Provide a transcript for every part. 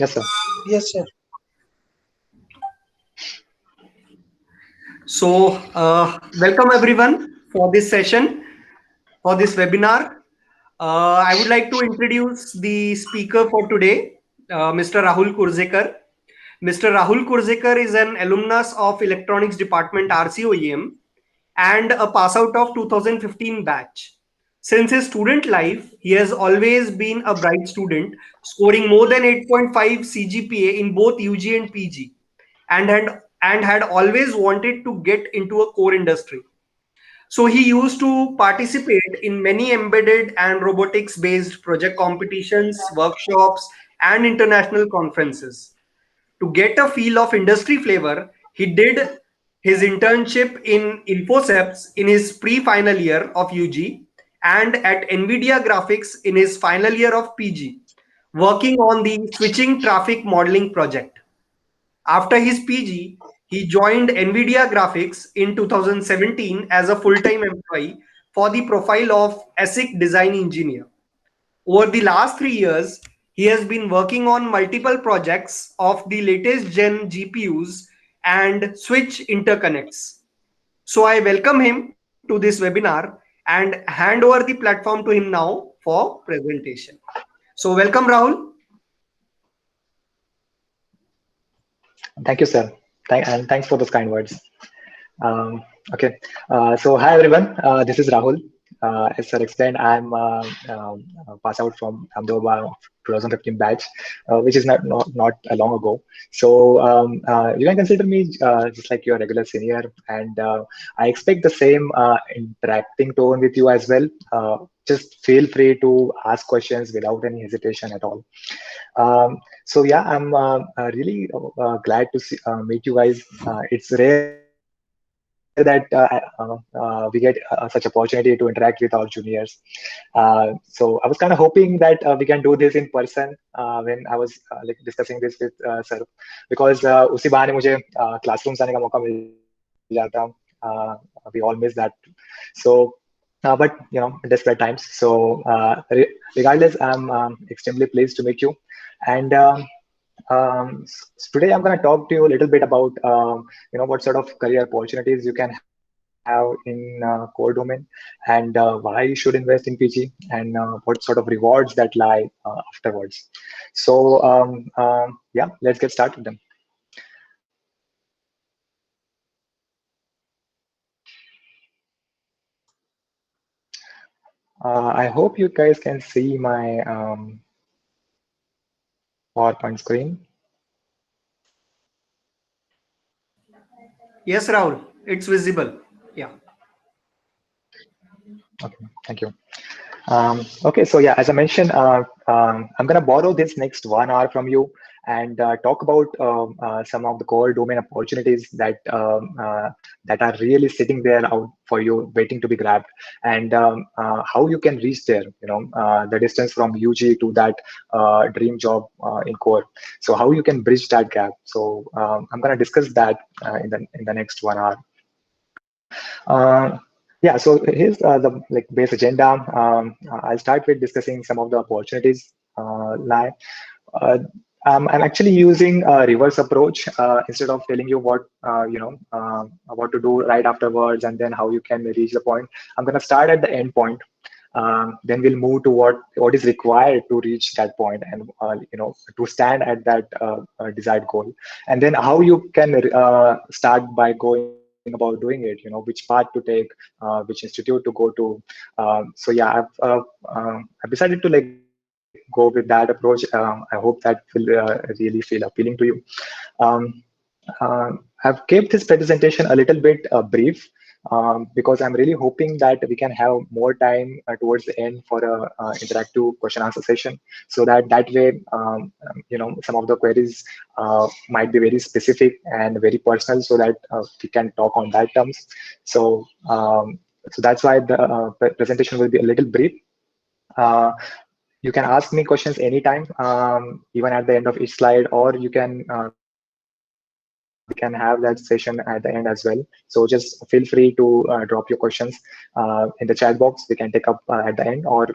Yes, sir. Yes, sir. So, welcome everyone for this session, for this webinar. I would like to introduce the speaker for today, Mr. Rahul Kurzekar. Mr. Rahul Kurzekar is an alumnus of Electronics Department RCOEM and a pass out of 2015 batch. Since his student life, he has always been a bright student, scoring more than 8.5 CGPA in both UG and PG, and had always wanted to get into a core industry. So he used to participate in many embedded and robotics based project competitions, workshops, and international conferences. To get a feel of industry flavor, he did his internship in Infoceps in his pre-final year of UG and at NVIDIA Graphics in his final year of PG, working on the switching traffic modeling project. After his PG, he joined NVIDIA Graphics in 2017 as a full-time employee for the profile of ASIC design engineer. Over the last 3 years, he has been working on multiple projects of the latest gen GPUs and switch interconnects. So I welcome him to this webinar and hand over the platform to him now for presentation. So welcome, Rahul. Thank you, sir. And thanks for those kind words. Um, okay. So hi everyone. This is Rahul. As sir explained, I'm passed out from Ahmedabad 2015 batch, which is not long ago. So you can consider me just like your regular senior, and I expect the same interacting tone with you as well. Just feel free to ask questions without any hesitation at all. So yeah, I'm really glad to meet you guys. It's rare that we get such opportunity to interact with our juniors. So I was kind of hoping that we can do this in person when I was like discussing this with sir, because उसी बहाने मुझे classroom जाने का मौका मिल जाता. We all miss that. So but desperate times. So regardless, I'm extremely pleased to meet you. And today I'm going to talk to you a little bit about what sort of career opportunities you can have in core domain, and why you should invest in PG, and what sort of rewards that lie afterwards. So yeah, let's get started then. I hope you guys can see my PowerPoint screen. Yes, Rahul, it's visible. Yeah. Okay, thank you. Okay, so yeah, as I mentioned, I'm going to borrow this next 1 hour from you and talk about some of the core domain opportunities that are really sitting there out for you, waiting to be grabbed, and how you can reach there. The distance from UG to that dream job in core. So how you can bridge that gap. So I'm going to discuss that in the next 1 hour. Yeah, so here's the base agenda. I'll start with discussing some of the opportunities lie. I'm actually using a reverse approach instead of telling you what to do right afterwards and then how you can reach the point. I'm going to start at the end point. Then we'll move to what is required to reach that point, and to stand at that desired goal, and then how you can start by going about doing it. Which path to take, which institute to go to. So yeah, I've decided to go with that approach. I hope that will really feel appealing to you. Um, I've kept this presentation a little bit brief because I'm really hoping that we can have more time towards the end for a interactive question answer session, so that way some of the queries might be very specific and very personal, so that we can talk on that terms. So so that's why the presentation will be a little brief. You can ask me questions anytime, even at the end of each slide, or you can we can have that session at the end as well. So just feel free to drop your questions in the chat box. We can take up at the end, or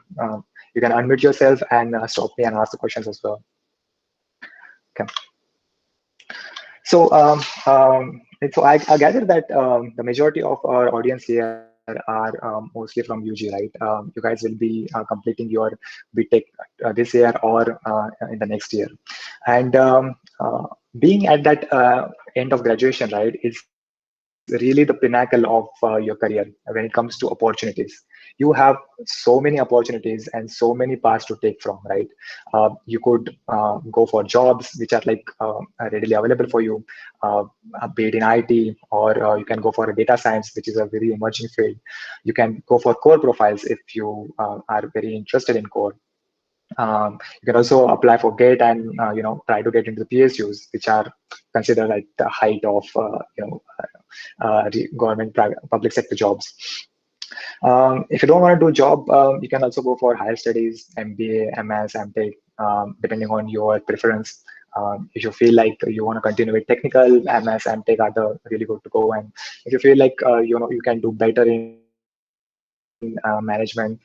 you can unmute yourself and stop me and ask the questions as well. Okay. So, I gather that the majority of our audience here are mostly from UG, right? You guys will be completing your BTech this year or in the next year. And being at that end of graduation, right, is really the pinnacle of your career when it comes to opportunities. You have so many opportunities and so many paths to take from, right? You could go for jobs which are like readily available for you, uh, be it in IT, or you can go for a data science, which is a very emerging field. You can go for core profiles if you are very interested in core. You can also apply for GATE and try to get into the PSUs, which are considered like the height of government, private, public sector jobs. If you don't want to do job, you can also go for higher studies, MBA, MS, MTech, depending on your preference. If you feel like you want to continue with technical, MS, MTech are the really good to go. And if you feel like you can do better in management,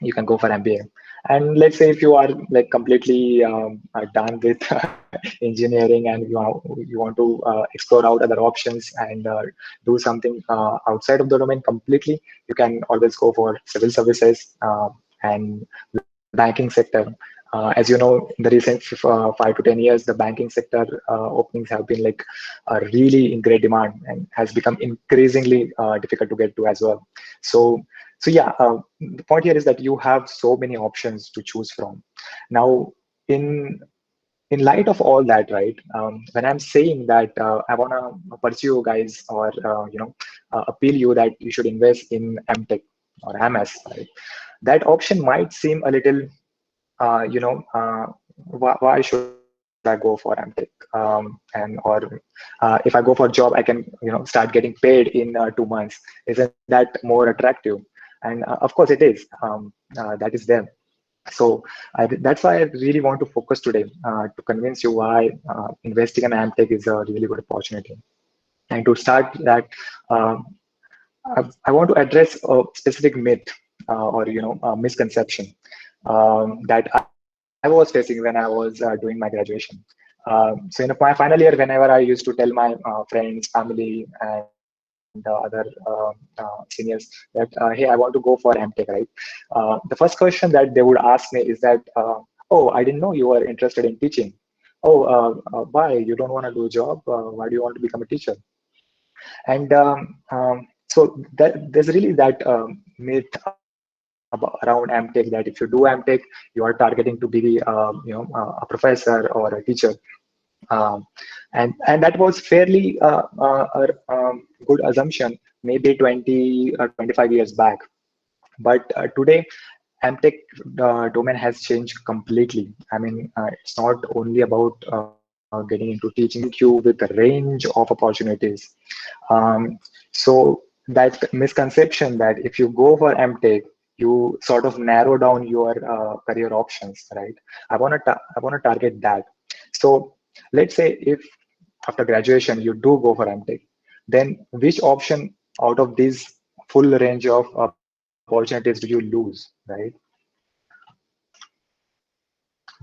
you can go for MBA. And let's say if you are like completely done with engineering and you want to explore out other options and do something outside of the domain completely, you can always go for civil services and the banking sector. As you know, in the recent 5 to 10 years, the banking sector openings have been like really in great demand and has become increasingly difficult to get to as well. So yeah, the point here is that you have so many options to choose from. Now, in in light of all that, right? When I'm saying that I want to pursue you guys or appeal you that you should invest in MTech or MS, right? That option might seem a little, why should I go for MTech? If I go for a job, I can start getting paid in 2 months. Isn't that more attractive? And of course it is. That is there. So that's why I really want to focus today to convince you why investing in Amtech is a really good opportunity. And to start that, uh, I want to address a specific myth or a misconception that I was facing when I was doing my graduation. So in my final year, whenever I used to tell my friends, family, and other seniors that, hey, I want to go for MTech, right? The first question that they would ask me is that, oh, I didn't know you were interested in teaching. Oh, why? You don't want to do a job? Why do you want to become a teacher? And so there's really that myth around MTech that if you do MTech, you are targeting to be a professor or a teacher. Um, and that was fairly good assumption maybe 20 or 25 years back. But today, MTech domain has changed completely. I mean, it's not only about getting into teaching you with a range of opportunities. So that misconception that if you go for MTech, you sort of narrow down your career options, right? I want to target that. So let's say if after graduation you do go for MTech, then which option out of these full range of opportunities do you lose, right?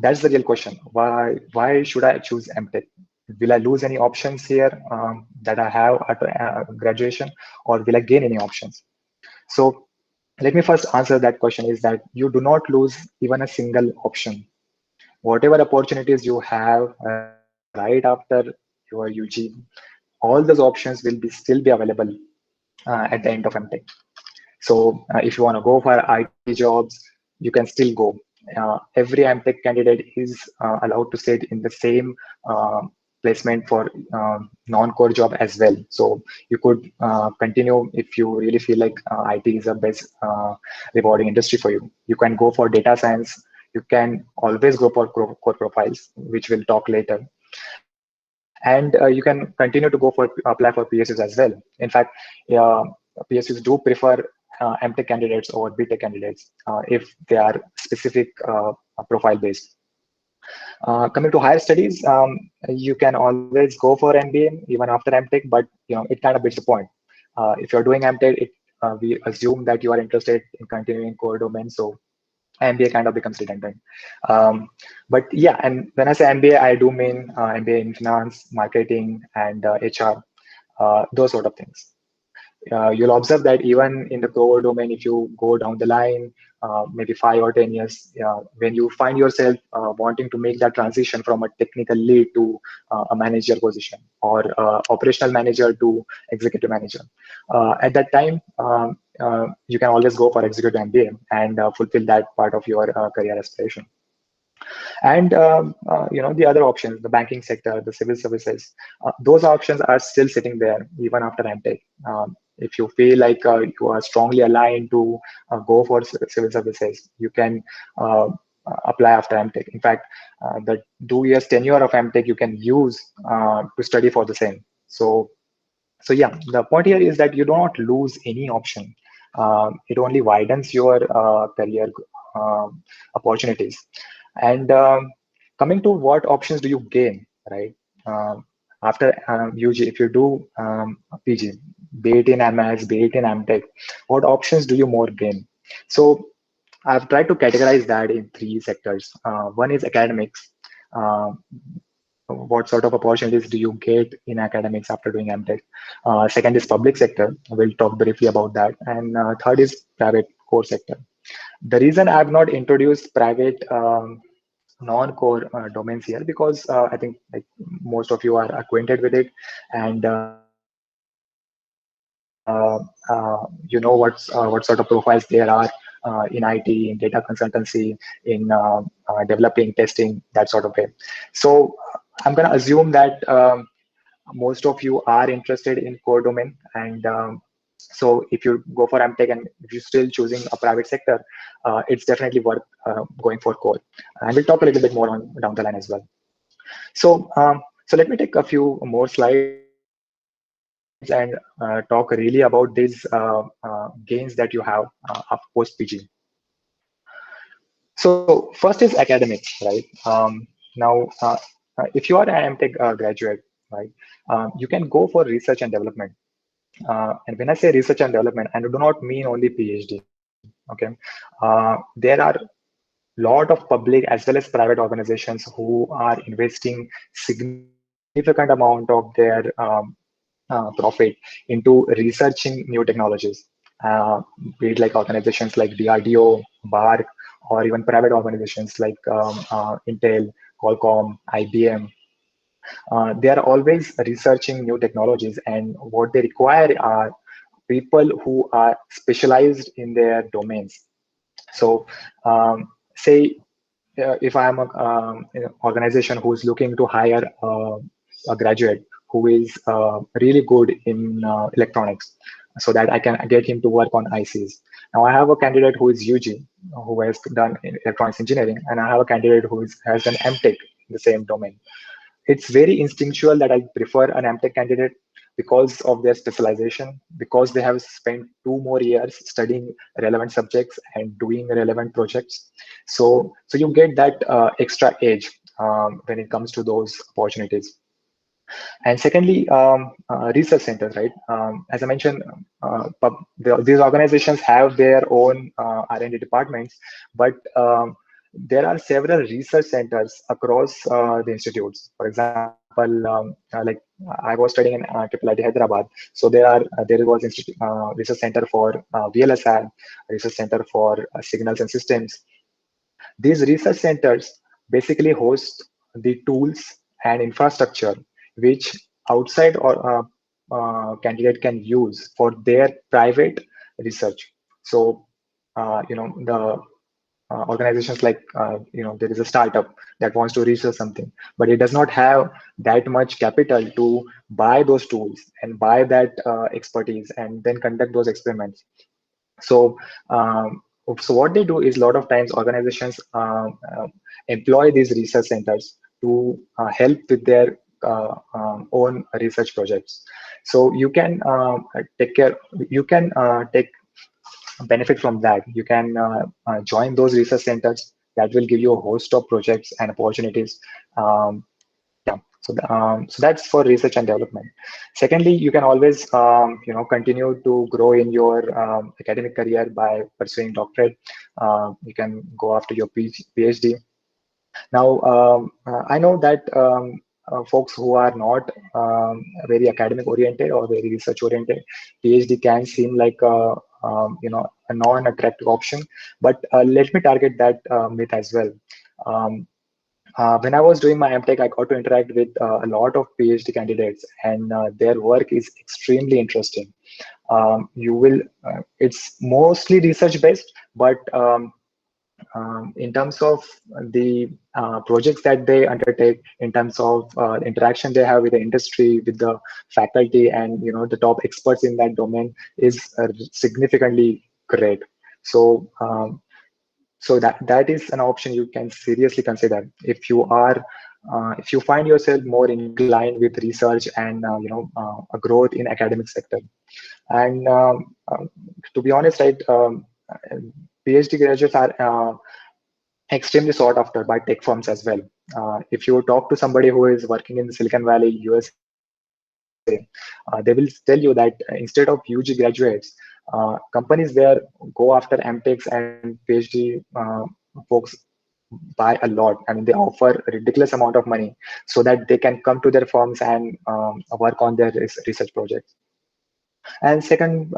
That's the real question. Why should I choose MTech? Will I lose any options here that I have at graduation, or will I gain any options? So let me first answer that question is that you do not lose even a single option. Whatever opportunities you have right after your UG, all those options will be still be available at the end of MTech. So if you want to go for IT jobs, you can still go. Every MTech candidate is allowed to sit in the same placement for non-core job as well. So you could continue if you really feel like IT is the best rewarding industry for you. You can go for data science. You can always go for core profiles, which we'll talk later. And you can continue to go for apply for PSUs as well. In fact, uh, PSUs do prefer MTech candidates over BTech candidates if they are specific profile based. Coming to higher studies, you can always go for MBA even after MTech, but it kind of beats the point. If you're doing MTech, we assume that you are interested in continuing core domain, so MBA kind of becomes redundant. But yeah, and when I say MBA, I do mean MBA in finance, marketing, and HR, those sort of things. You'll observe that even in the core domain, if you go down the line, maybe 5 or 10 years, when you find yourself wanting to make that transition from a technical lead to a manager position, or operational manager to executive manager, at that time, you can always go for executive MBA and fulfill that part of your career aspiration. And the other options, the banking sector, the civil services, those options are still sitting there even after MTech. If you feel like you are strongly aligned to go for civil services, you can apply after MTech. In fact, the 2 years tenure of MTech you can use to study for the same. So yeah, the point here is that you do not lose any option. It only widens your career opportunities. And coming to what options do you gain, right? After UG, if you do PG, be it in MS, be it in MTech, what options do you more gain? So I've tried to categorize that in three sectors. One is academics. Uh, what sort of opportunities do you get in academics after doing MTech? Second is public sector. We'll talk briefly about that. And third is private core sector. The reason I've not introduced private non-core domains here, because I think like most of you are acquainted with it, and you know what sort of profiles there are in IT, in data consultancy, in developing, testing, that sort of way. So I'm going to assume that most of you are interested in core domain, and so if you go for MTech and if you're still choosing a private sector, it's definitely worth going for core. And we'll talk a little bit more on down the line as well. So let me take a few more slides and talk really about these gains that you have of post PG. So first is academics, right? Now, if you are an MTech graduate, right, you can go for research and development. And when I say research and development, I do not mean only PhD. Okay, there are lot of public as well as private organizations who are investing significant amount of their profit into researching new technologies, be it like organizations like DRDO, BARC, or even private organizations like Intel, Qualcomm, IBM. They are always researching new technologies, and what they require are people who are specialized in their domains. So, say if I am an organization who is looking to hire a graduate who is really good in electronics, so that I can get him to work on ICs. Now I have a candidate who is UG, who has done electronics engineering, and I have a candidate who has done MTech in the same domain. It's very instinctual that I prefer an MTech candidate because of their specialization, because they have spent 2 more years studying relevant subjects and doing relevant projects. So you get that extra edge when it comes to those opportunities. And secondly, research centers, right? As I mentioned, these organizations have their own R&D departments, but there are several research centers across the institutes. For example, like I was studying in IIIT Hyderabad, so there was research center for VLSI, research center for signals and systems. These research centers basically host the tools and infrastructure which outside or candidate can use for their private research. So, the organizations like, there is a startup that wants to research something, but it does not have that much capital to buy those tools and buy that expertise and then conduct those experiments. So, so what they do is a lot of times organizations employ these research centers to help with their own research projects. So you can you can take benefit from that. You can join those research centers that will give you a host of projects and opportunities. So that's for research and development. Secondly, you can always continue to grow in your academic career by pursuing doctorate. You can go after your PhD. Now, I know that folks who are not very academic oriented or very research oriented, PhD can seem like a non-attractive option. But let me target that myth as well. Um, when I was doing my MTech, I got to interact with a lot of PhD candidates, and their work is extremely interesting. It's mostly research based, but in terms of the projects that they undertake, in terms of interaction they have with the industry, with the faculty, and the top experts in that domain is significantly great. So that is an option you can seriously consider if you find yourself more inclined with research and a growth in academic sector. And to be honest, right, PhD graduates are extremely sought after by tech firms as well. If you talk to somebody who is working in Silicon Valley, USA, they will tell you that instead of UG graduates, companies there go after MTechs and PhD folks by a lot. I mean, they offer a ridiculous amount of money so that they can come to their firms and work on their research projects. And second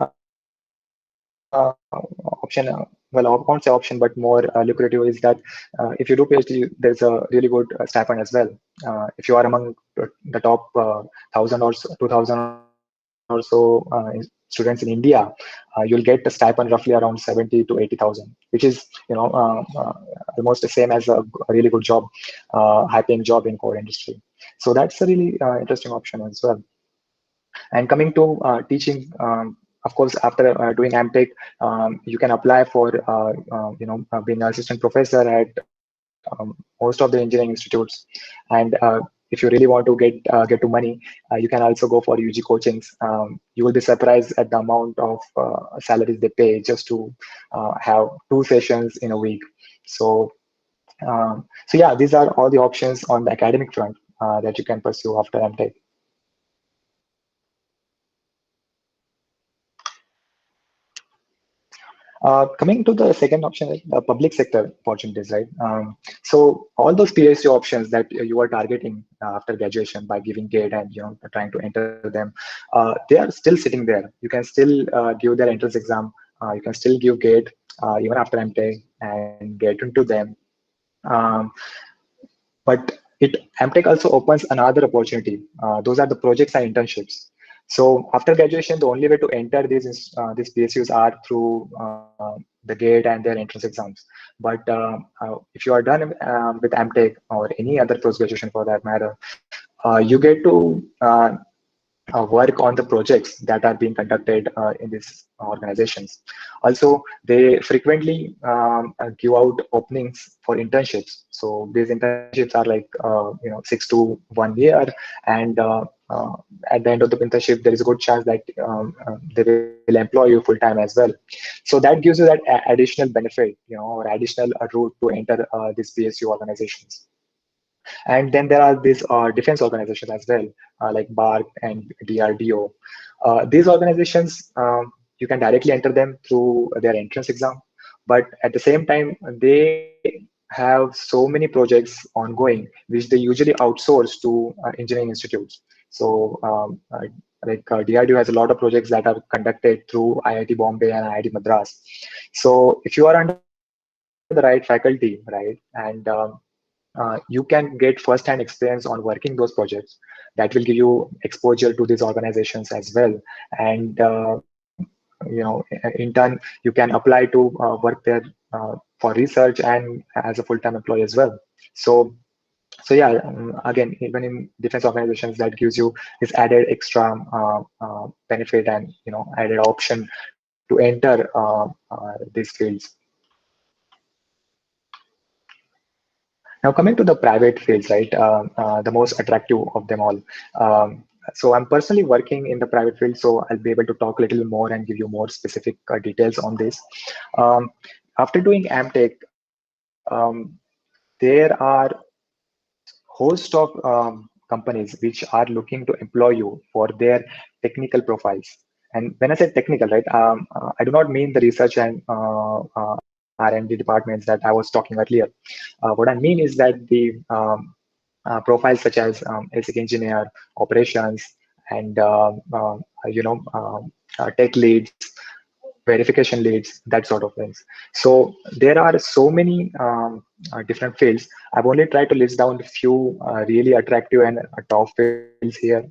option, well, I won't say option, but more lucrative is that if you do PhD, there's a really good stipend as well. If you are among the top 1,000 or 2,000 or so students in India, you'll get a stipend roughly around 70 to 80,000, which is almost the same as a really good job, high-paying job in core industry. So that's a really interesting option as well. And coming to teaching, of course, after doing MTech, you can apply for being an assistant professor at most of the engineering institutes. And if you really want to get to money, you can also go for UG coachings. You will be surprised at the amount of salaries they pay just to have 2 sessions in a week. So yeah, these are all the options on the academic front that you can pursue after MTech. Coming to the second option, right, the public sector opportunities, right? So all those PhD options that you are targeting after graduation by giving GATE and trying to enter them, they are still sitting there. You can still give their entrance exam. You can still give GATE even after MTech and get into them. Um, but MTech also opens another opportunity. Those are the projects and internships. So after graduation, the only way to enter these PSUs are through the GATE and their entrance exams. But if you are done with MTech or any other post-graduation for that matter, you get to work on the projects that are being conducted in these organizations. Also, they frequently give out openings for internships. So these internships are like 6 to 1 year, and at the end of the internship, there is a good chance that they will employ you full time as well. So that gives you that additional benefit, or additional route to enter these PSU organizations. And then there are these defense organizations as well, like BARC and DRDO. These organizations, you can directly enter them through their entrance exam, but at the same time, they have so many projects ongoing, which they usually outsource to engineering institutes. So DRDO has a lot of projects that are conducted through IIT Bombay and IIT Madras. So if you are under the right faculty, right, and you can get first-hand experience on working those projects. That will give you exposure to these organizations as well. And in turn, you can apply to work there for research and as a full-time employee as well. So yeah, again, even in defense organizations, that gives you this added extra benefit and added option to enter these fields. Now, coming to the private fields, right, the most attractive of them all. So I'm personally working in the private field, so I'll be able to talk a little more and give you more specific details on this. After doing AmTech, there are host of companies which are looking to employ you for their technical profiles. And when I say technical, right, I do not mean the research and R&D departments that I was talking earlier. What I mean is that the profiles such as basic engineer, operations, and tech leads, verification leads, that sort of things. So there are so many different fields. I've only tried to list down a few really attractive and top fields here.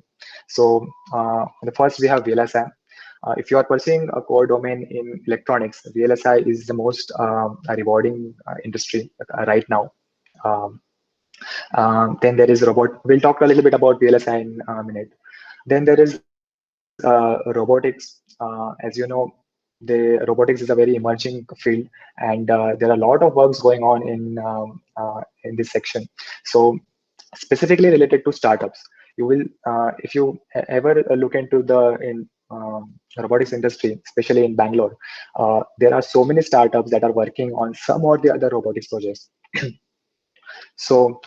So the first we have VLSI. If you are pursuing a core domain in electronics, VLSI is the most rewarding industry right now. Um, then there is robot. We'll talk a little bit about VLSI in a minute. Then there is robotics. As you know, the robotics is a very emerging field, and there are a lot of works going on in this section. So specifically related to startups, you will if you ever look into the in robotics industry, especially in Bangalore, there are so many startups that are working on some or the other robotics projects. So,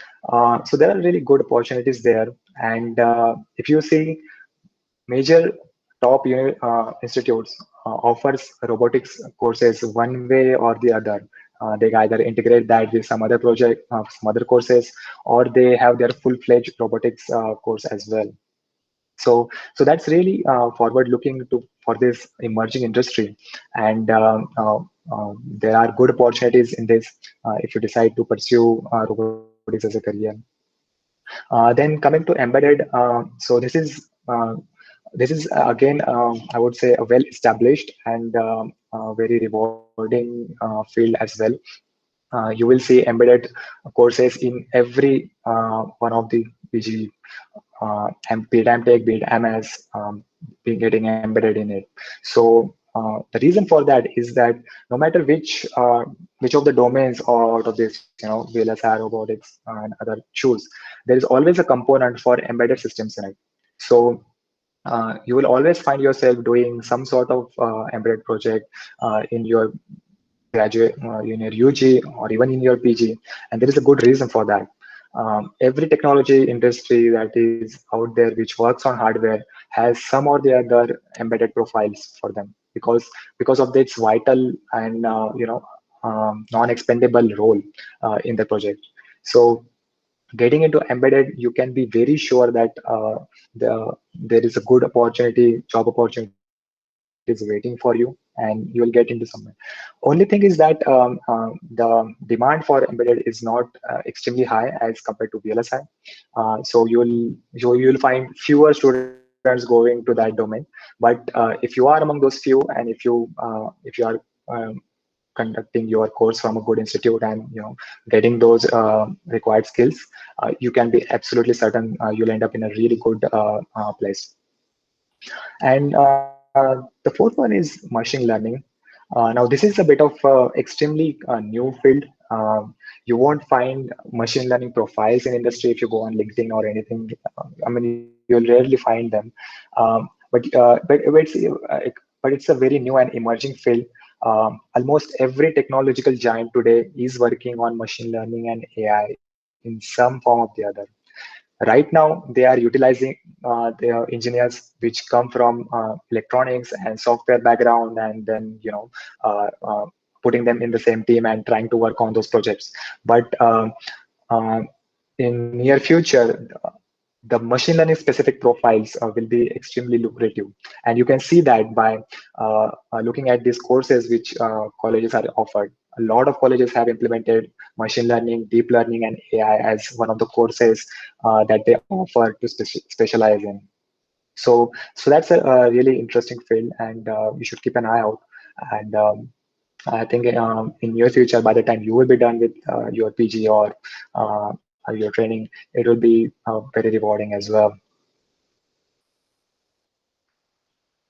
so there are really good opportunities there. And if you see major institutes offers robotics courses one way or the other. They either integrate that with some other project, some other courses, or they have their full-fledged robotics course as well. So that's really forward-looking to for this emerging industry, and there are good opportunities in this if you decide to pursue robotics as a career. Then coming to embedded, so this is again I would say a well-established and very rewarding field as well. You will see embedded courses in every one of the PG, be it MTech, be it MS, be getting embedded in it. So the reason for that is that no matter which of the domains out of this, VLSI, robotics, and other choose, there is always a component for embedded systems in it. So you will always find yourself doing some sort of embedded project in your graduate, in your UG, or even in your PG, and there is a good reason for that. Every technology industry that is out there which works on hardware has some or the other embedded profiles for them because of its vital and non-expendable role in the project. So getting into embedded, you can be very sure that there is a good opportunity, job opportunity is waiting for you, and you will get into somewhere. Only thing is that the demand for embedded is not extremely high as compared to VLSI. So you'll find fewer students going to that domain. But if you are among those few, and if you are um, conducting your course from a good institute and getting those required skills, you can be absolutely certain you'll end up in a really good place. And the fourth one is machine learning. Now, this is a bit of extremely new field. You won't find machine learning profiles in industry if you go on LinkedIn or anything. I mean, you'll rarely find them. But it's a very new and emerging field. Almost every technological giant today is working on machine learning and AI in some form or the other. Right now, they are utilizing their engineers which come from electronics and software background, and then putting them in the same team and trying to work on those projects. But uh, in near future, the machine learning specific profiles will be extremely lucrative, and you can see that by looking at these courses which colleges are offered. A lot of colleges have implemented machine learning, deep learning, and AI as one of the courses that they offer to specialize in. So that's a really interesting field, and you should keep an eye out. And I think in your future, by the time you will be done with your PG or your training, it will be very rewarding as well.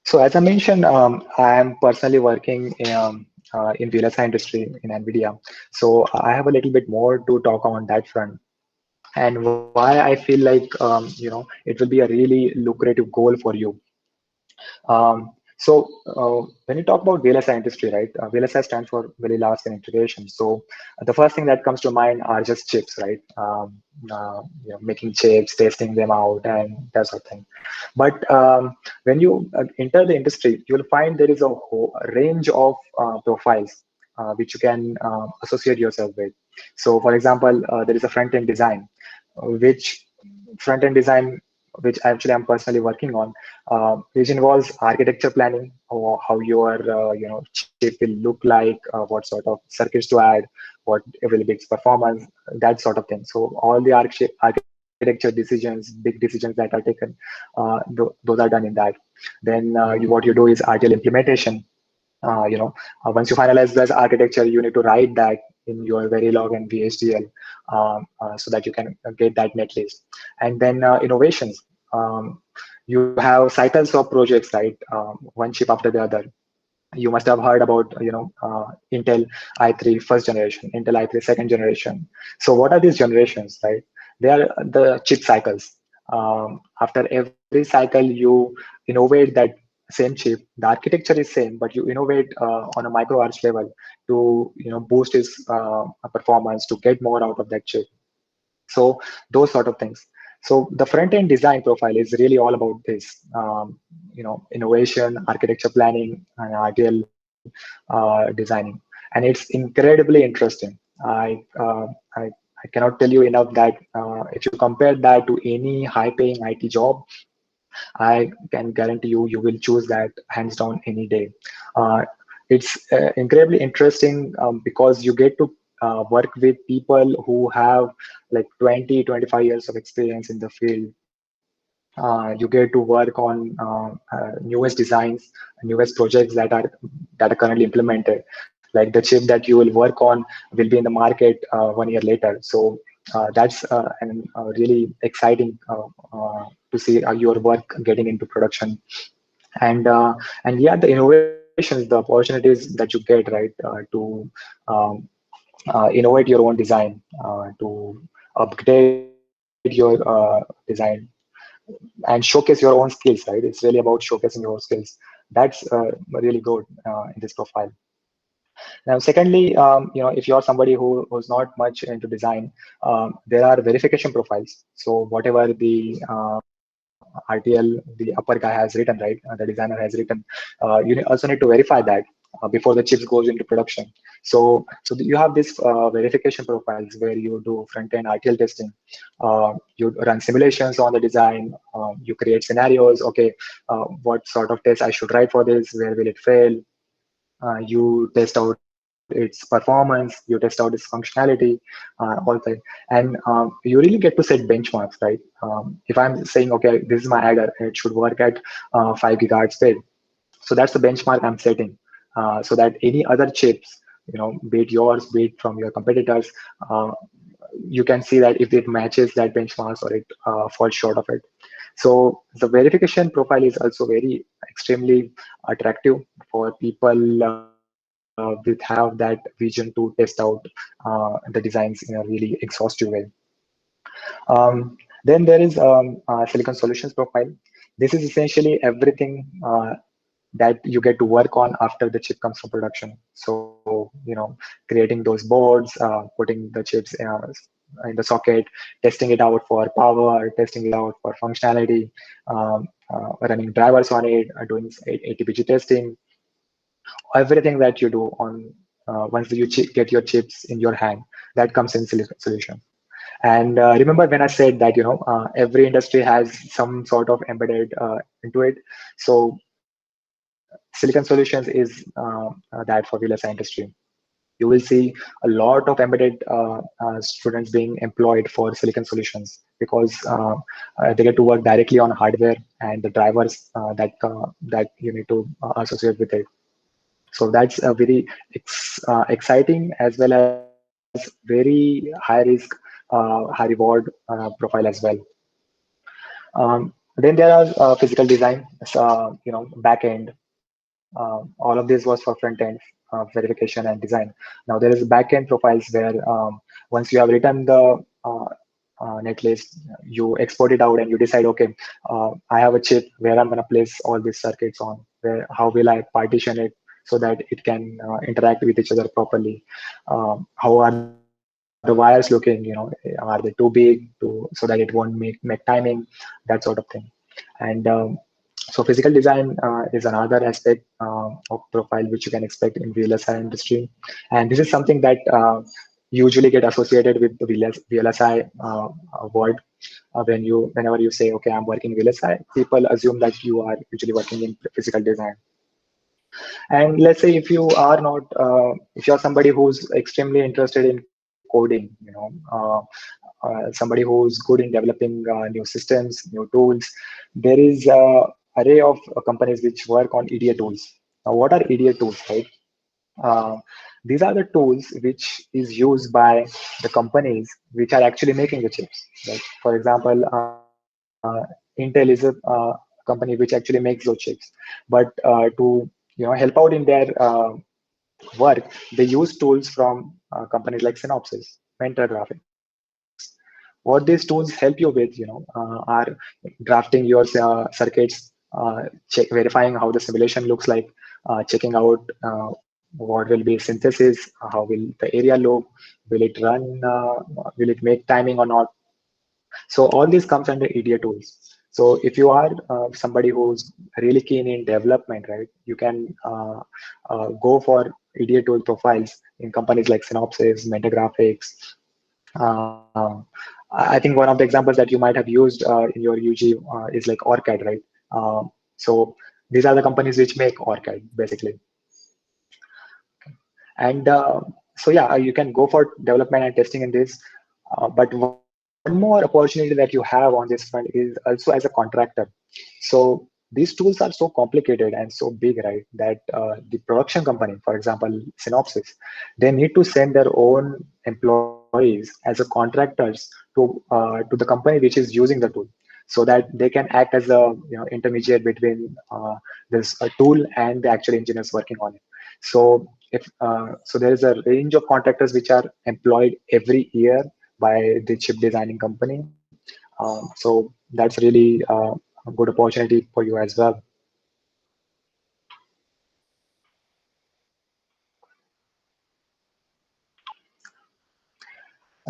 So as I mentioned, I am personally working in VLSI industry in NVIDIA. So I have a little bit more to talk on that front, and why I feel like it will be a really lucrative goal for you. So when you talk about VLSI industry, right? VLSI stands for very large scale integration. So the first thing that comes to mind are just chips, right? Making chips, testing them out, and that sort of thing. But when you enter the industry, you will find there is a whole range of profiles which you can associate yourself with. So, for example, there is a front end design, which front end design, which actually I'm personally working on, which involves architecture planning, or how your chip will look like, what sort of circuits to add, what will be its performance, that sort of thing. So all the architecture decisions, big decisions that are taken, those are done in that. Then what you do is RTL implementation. Once you finalize this architecture, you need to write that in your Verilog and VHDL, so that you can get that netlist. And then innovations. You have cycles of projects, right? One chip after the other. You must have heard about Intel i3 first generation, Intel i3 second generation. So what are these generations, right? They are the chip cycles. After every cycle, you innovate that same chip. The architecture is same, but you innovate on a micro arch level to boost its performance, to get more out of that chip. So those sort of things. So the front end design profile is really all about this, innovation, architecture planning, and RTL designing, and it's incredibly interesting. I cannot tell you enough that if you compare that to any high-paying IT job, I can guarantee you will choose that hands down any day. Uh, it's incredibly interesting because you get to work with people who have like 20, 25 years of experience in the field. You get to work on newest designs, newest projects that are currently implemented. Like the chip that you will work on will be in the market 1 year later. So that's really exciting to see your work getting into production. And yeah, the innovations, the opportunities that you get, right, to um, innovate your own design, to upgrade your design and showcase your own skills, right? It's really about showcasing your own skills. That's really good in this profile. Now, secondly, if you're somebody who's not much into design, there are verification profiles. So whatever the RTL, the upper guy has written, right, the designer has written, you also need to verify that before the chips goes into production. So you have this verification profiles where you do front end RTL testing. You run simulations on the design. You create scenarios. Okay, what sort of test I should write for this? Where will it fail? You test out its performance, you test out its functionality, all that. And you really get to set benchmarks, right? If I'm saying, okay, this is my adder, it should work at 5 gigahertz speed. So that's the benchmark I'm setting, so that any other chips, be it yours, be it from your competitors, uh, you can see that if it matches that benchmarks or it falls short of it. So the verification profile is also very extremely attractive for people with have that vision to test out the designs in a really exhaustive way. Then there is Silicon Solutions profile. This is essentially everything that you get to work on after the chip comes from production. So, creating those boards, putting the chips in the socket, testing it out for power, testing it out for functionality, running drivers on it, doing ATPG testing, everything that you do on once you get your chips in your hand, that comes in Silicon Solution. And remember when I said that every industry has some sort of embedded into it. So Silicon Solutions is that for VLSI industry. You will see a lot of embedded students being employed for Silicon Solutions because they get to work directly on hardware and the drivers that you need to associate with it. So that's a very exciting as well as very high risk, high reward profile as well. Then there are physical design, back end. All of this was for front end verification and design. Now there is back end profiles where once you have written the netlist, you export it out and you decide, okay, I have a chip where I'm going to place all these circuits on. how will I partition it so that it can interact with each other properly? How are the wires looking? Are they too big so that it won't make timing, that sort of thing. And so physical design is another aspect of profile which you can expect in VLSI industry. And this is something that usually get associated with the VLSI word. Whenever you say, okay, I'm working VLSI, people assume that you are usually working in physical design. And let's say if you're somebody who's extremely interested in coding, somebody who's good in developing new systems, new tools, there is array of companies which work on EDA tools. Now, what are EDA tools, right? Uh, these are the tools which is used by the companies which are actually making the chips. Like, for example, Intel is a company which actually makes those chips. But to help out in their work, they use tools from companies like Synopsys, Mentor Graphics. What these tools help you with, are drafting your circuits, verifying how the simulation looks like, checking out what will be synthesis, how will the area look, will it run, will it make timing or not. So all this comes under EDA tools. So if you are somebody who's really keen in development, right, you can go for EDA tool profiles in companies like Synopsys, Mentor Graphics. Um, I think one of the examples that you might have used in your UG is like ORCAD, right? So these are the companies which make ORCAD basically. And so yeah, you can go for development and testing in this. But one more opportunity that you have on this front is also as a contractor. So these tools are so complicated and so big, right, that the production company, for example, Synopsys, they need to send their own employees as a contractors to the company which is using the tool, so that they can act as a intermediate between this tool and the actual engineers working on it. So so there is a range of contractors which are employed every year by the chip designing company. So that's really a good opportunity for you as well.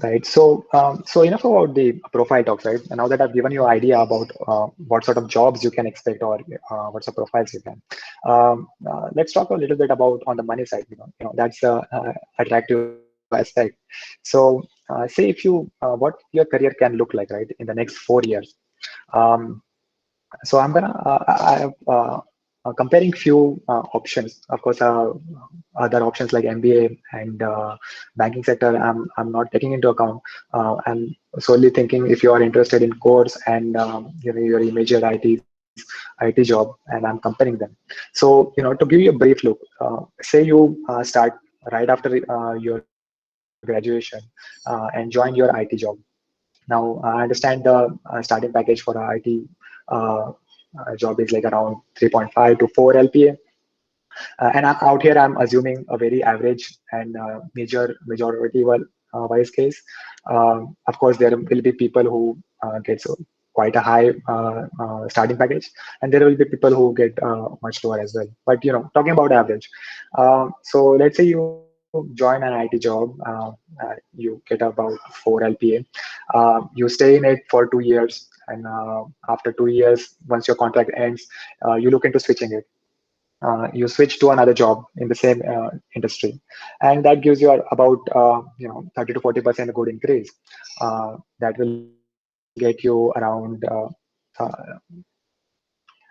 Right. So enough about the profile talks, right? And now that I've given you an idea about what sort of jobs you can expect or what sort of profiles you can, let's talk a little bit about on the money side. That's the attractive aspect. So say if you what your career can look like, right, in the next 4 years. Um, so I'm gonna I have comparing few options. Of course, other options like MBA and banking sector, I'm not taking into account. I'm solely thinking if you are interested in course and your immediate IT job, and I'm comparing them. So to give you a brief look, say you start right after your graduation and join your IT job. Now, I understand the starting package for a IT uh, job is like around 3.5 to 4 LPA. And out here, I'm assuming a very average and majority wise case. Of course, there will be people who get quite a high starting package, and there will be people who get much lower as well. But talking about average, so let's say you join an IT job, you get about 4 LPA. You stay in it for 2 years, and after 2 years, once your contract ends, you look into switching it. You switch to another job in the same industry, and that gives you about 30 to 40% good increase. That will get you around uh,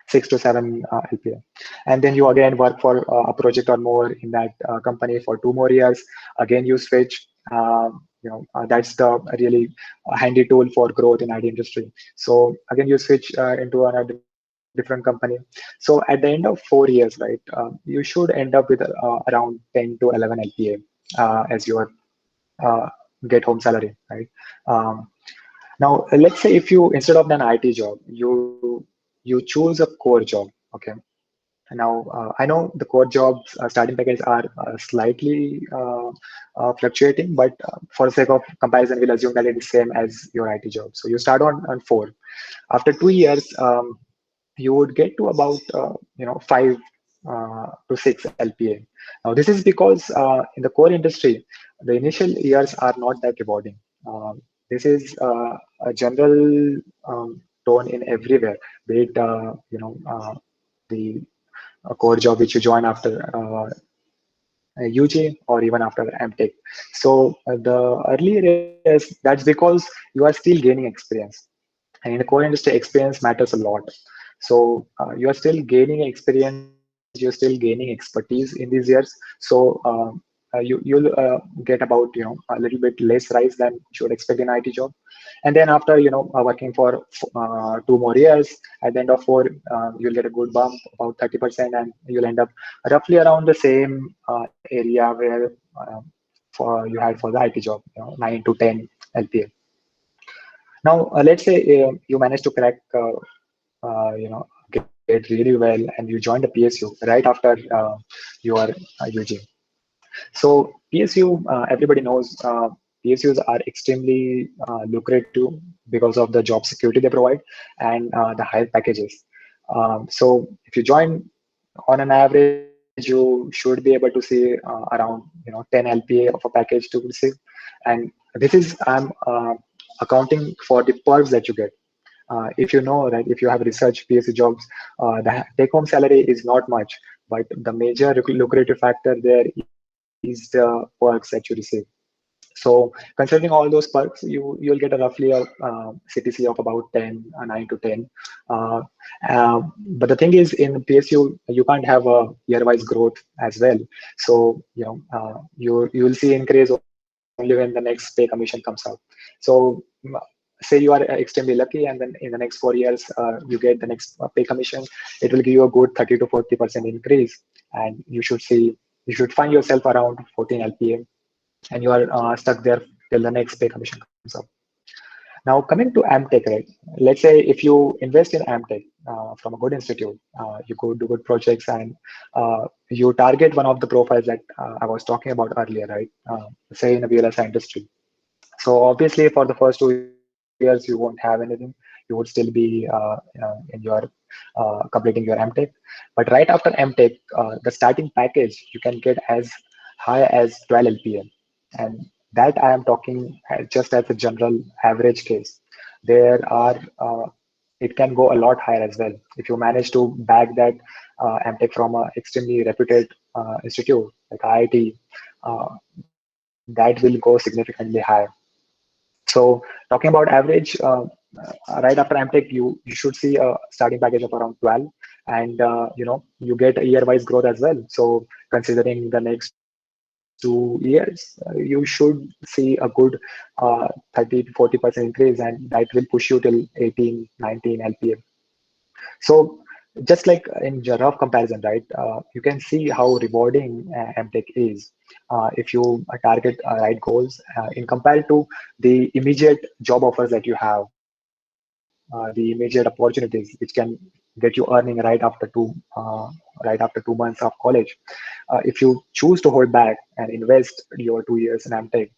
6 to 7 LPA, and then you again work for a project or more in that company for 2 more years. Again, you switch. That's the really handy tool for growth in IT industry. So again, you switch into a different company. So at the end of 4 years, right, you should end up with around 10 to 11 LPA as your uh, get home salary, right? Um, Now, let's say if you instead of an IT job, you choose a core job, okay? Now, I know the core jobs starting packages are slightly fluctuating, but for the sake of comparison, we'll assume that it is same as your IT job. So you start on 4. After 2 years, you would get to about 5 to 6 LPA. Now this is because in the core industry, the initial years are not that rewarding. This is a general tone in everywhere, be it the core job which you join after UG or even after MTech. So the earlier years, that's because you are still gaining experience, and in the core industry, experience matters a lot. So you are still gaining experience, you're still gaining expertise in these years. So you'll get about a little bit less rise than you should expect in IT job. And then after working for 2 more years, at the end of four, you'll get a good bump about 30%, and you'll end up roughly around the same area where for you had for the IT job, 9 to 10 LPA. Now, let's say you manage to crack, get really well, and you join the PSU right after your UG. So PSU, everybody knows, PSUs are extremely lucrative because of the job security they provide and the higher packages. So if you join, on an average, you should be able to see around 10 LPA of a package to receive, and this is I'm accounting for the perks that you get. If you know, right, if you have research PSU jobs, the take-home salary is not much, but the major lucrative factor there is the perks that you receive. So considering all those perks, you'll get a roughly a CTC of about 10, 9 to 10. Uh, but the thing is, in PSU, you can't have a year-wise growth as well. So you'll see increase only when the next pay commission comes out. So say you are extremely lucky, and then in the next 4 years you get the next pay commission, it will give you a good 30 to 40% increase, and you should find yourself around 14 LPA, and you are stuck there till the next pay commission comes up. Now, coming to AmTech, right? Let's say if you invest in AmTech from a good institute, you go do good projects, and you target one of the profiles that I was talking about earlier, right? Say in the VLSI industry. So obviously, for the first 2 years, you won't have anything. You would still be in your completing your MTech. But right after MTech, the starting package you can get as high as 12 LPM, and that I am talking just as a general average case. There are it can go a lot higher as well if you manage to bag that MTech from a extremely reputed institute like IIT. That will go significantly higher. So talking about average, right after MTech, you should see a starting package of around 12, and you get a year-wise growth as well. So considering the next 2 years, you should see a good 30 to 40% increase, and that will push you till 18, 19 LPA. So just like in rough comparison, right, you can see how rewarding MTech is if you target right goals in compared to the immediate job offers that you have, the immediate opportunities which can get you earning right after 2 months of college. If you choose to hold back and invest your 2 years in MTech,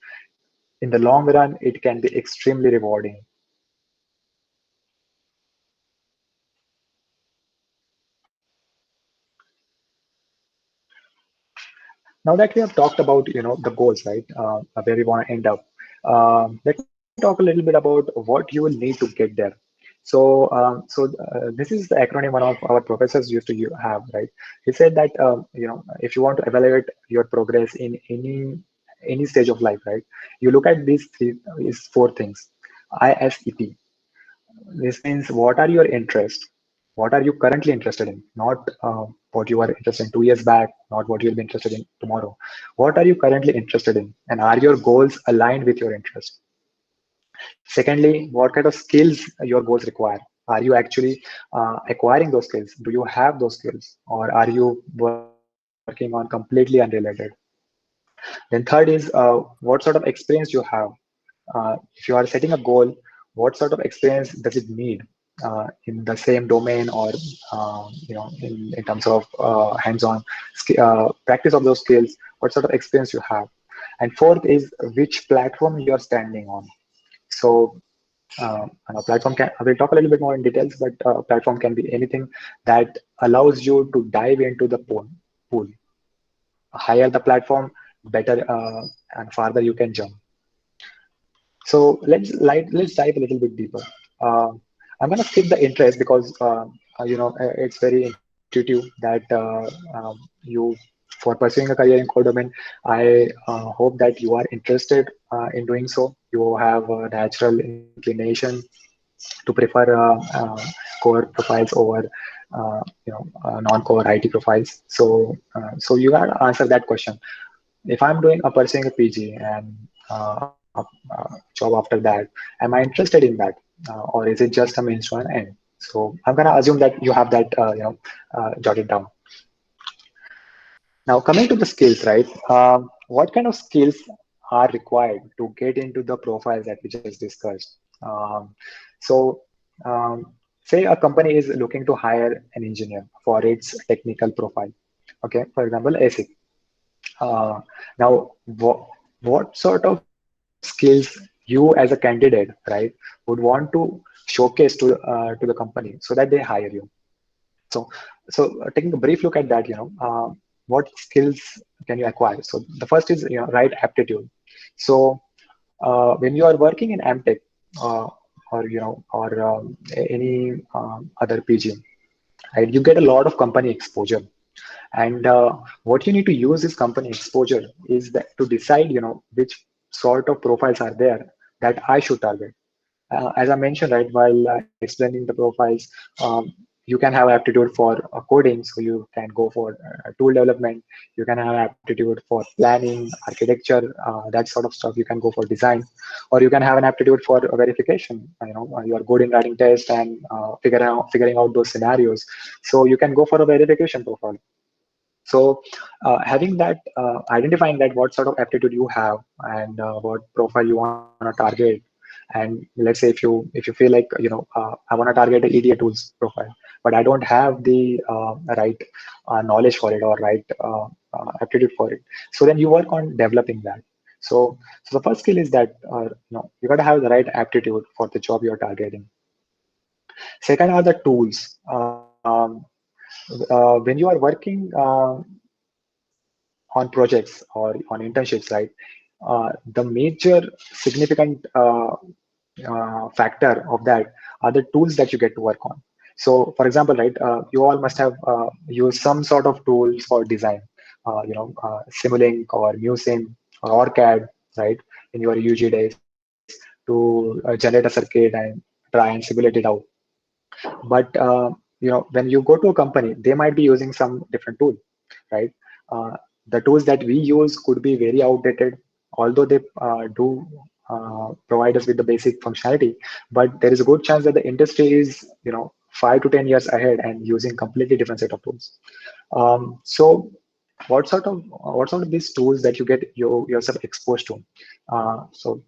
in the long run, it can be extremely rewarding. Now that we have talked about the goals, right, where we want to end up, let me talk a little bit about what you will need to get there. So this is the acronym one of our professors used to have, right? He said that if you want to evaluate your progress in any stage of life, right, you look at these is four things. ISET. This means what are your interests? What are you currently interested in? Not what you were interested in 2 years back, not what you'll be interested in tomorrow. What are you currently interested in? And are your goals aligned with your interests? Secondly, what kind of skills your goals require? Are you actually acquiring those skills? Do you have those skills? Or are you working on completely unrelated? Then third is what sort of experience you have. If you are setting a goal, what sort of experience does it need in the same domain, or in terms of hands-on practice of those skills? What sort of experience you have? And fourth is which platform you are standing on. So Platform can, I will talk a little bit more in details, but platform can be anything that allows you to dive into the pool. Higher the platform, better and farther you can jump. So let's dive a little bit deeper. Uh, I'm gonna skip the interest because it's very intuitive that you, for pursuing a career in core domain, I hope that you are interested in doing so. You have a natural inclination to prefer core profiles over non-core IT profiles. So you gotta answer that question. If I'm doing a pursuing a PG and job after that, am I interested in that, or is it just a means to an end? So I'm gonna assume that you have that jotted down. Now coming to the skills, right? What kind of skills are required to get into the profiles that we just discussed? So say a company is looking to hire an engineer for its technical profile. Okay, for example, ASIC. Now, what sort of skills you as a candidate, right, would want to showcase to the company so that they hire you? So, taking a brief look at that, what skills can you acquire? So the first is right aptitude. So when you are working in MTech uh, or any other PG, right, you get a lot of company exposure. And what you need to use this company exposure is that to decide, which sort of profiles are there that I should target. As I mentioned, right, while explaining the profiles, um, you can have aptitude for coding, so you can go for tool development. You can have aptitude for planning, architecture, that sort of stuff. You can go for design, or you can have an aptitude for verification. You are good in writing tests and figuring out those scenarios. So you can go for a verification profile. So having that, identifying that what sort of aptitude you have and what profile you want to target. And let's say if you feel like I want to target the EDA tools profile, but I don't have the right knowledge for it or right aptitude for it. So then you work on developing that. So the first skill is that you got to have the right aptitude for the job you're targeting. Second are the tools. When you are working on projects or on internships, right? The major significant factor of that are the tools that you get to work on. So, for example, right, you all must have used some sort of tools for design, Simulink or MuSim or OrCAD, right, in your UG days to generate a circuit and try and simulate it out. But when you go to a company, they might be using some different tool, right? The tools that we use could be very outdated, although they do provide us with the basic functionality. But there is a good chance that the industry is 5 to 10 years ahead and using completely different set of tools. So what sort of these tools that you get yourself exposed to? So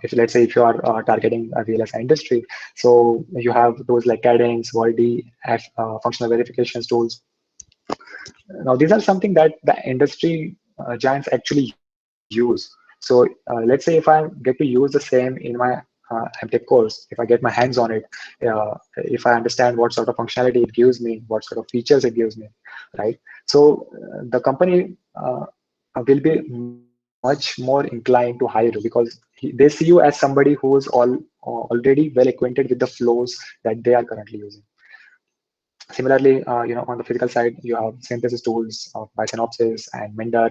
if let's say if you are targeting a VLSI industry, so you have tools like Cadence, Voldy, functional verifications tools. Now these are something that the industry giants actually use. So let's say if I get to use the same in my MTech course, if I get my hands on it, if I understand what sort of functionality it gives me, what sort of features it gives me, right? So the company will be much more inclined to hire you because they see you as somebody who is already well acquainted with the flows that they are currently using. Similarly, on the physical side, you have synthesis tools by Synopsys and Mender.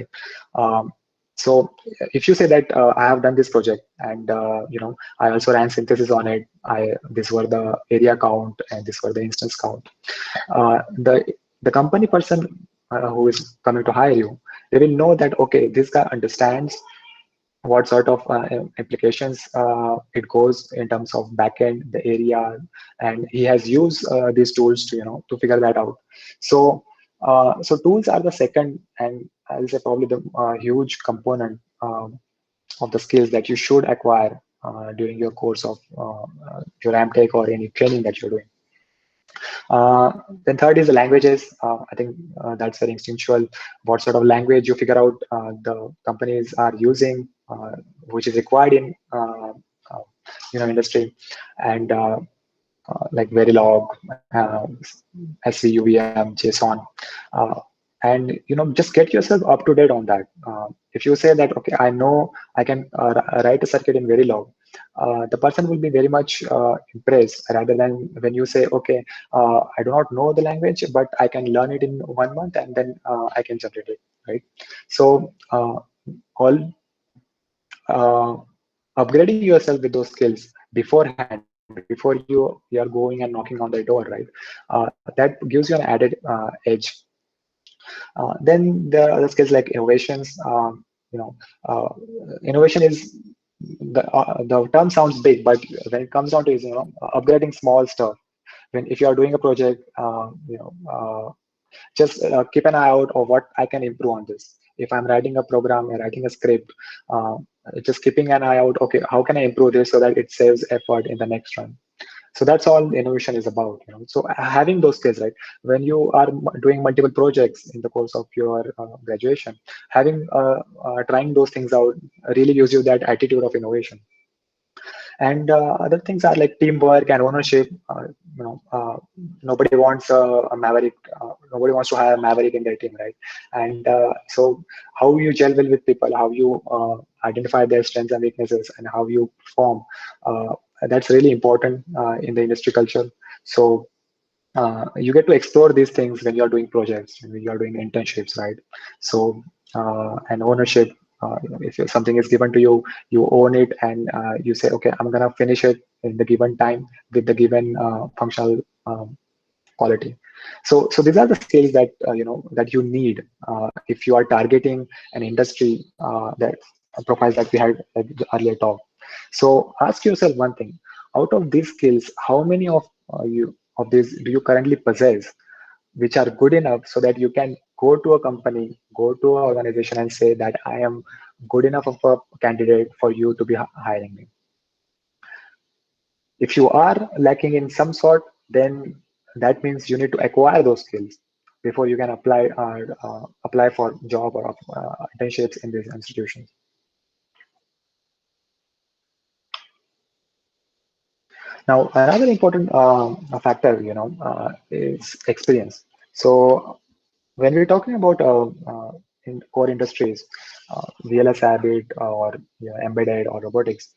Um, so if you say that I have done this project and I also ran synthesis on it, this were the area count and this were the instance count. The company person who is coming to hire you, they will know that okay, this guy understands what sort of applications it goes in terms of backend, the area, and he has used these tools to to figure that out. So tools are the second, and I'll say probably the huge component of the skills that you should acquire during your course of your MTech or any training that you're doing. Then third is the languages. I think that's very instinctual. What sort of language you figure out the companies are using, which is required in industry, and like Verilog, SVUVM, JSON, uh, and just get yourself up to date on that. If you say that, okay, I know I can write a circuit in Verilog, the person will be very much impressed, rather than when you say, okay, I do not know the language, but I can learn it in 1 month and then I can generate it, right? So all upgrading yourself with those skills beforehand, before you are going and knocking on the door, right? That gives you an added edge. Then there are other skills like innovations. You know, uh, Innovation is the term sounds big, but when it comes down to is upgrading small stuff. When if you are doing a project, just keep an eye out of what I can improve on this. If I'm writing a program or writing a script, uh, just keeping an eye out. Okay, how can I improve this so that it saves effort in the next run? So that's all innovation is about. So having those skills, right? When you are doing multiple projects in the course of your graduation, having trying those things out really gives you that attitude of innovation. And other things are like teamwork and ownership. Nobody wants a maverick. Nobody wants to hire a maverick in their team, right? And so, how you gel well with people, how you identify their strengths and weaknesses, and how you perform. That's really important in the industry culture. So you get to explore these things when you are doing projects, when you are doing internships, right? So and ownership, if something is given to you, you own it, and you say, okay, I'm gonna finish it in the given time with the given functional quality. So these are the skills that that you need if you are targeting an industry that profiles that we had earlier talked. So ask yourself one thing: out of these skills, how many of these do you currently possess, which are good enough so that you can go to a company, go to an organization, and say that I am good enough of a candidate for you to be hiring me. If you are lacking in some sort, then that means you need to acquire those skills before you can apply for job or internships in these institutions. Now, another important factor, is experience. So when we're talking about in core industries, VLS Abbott or embedded or robotics,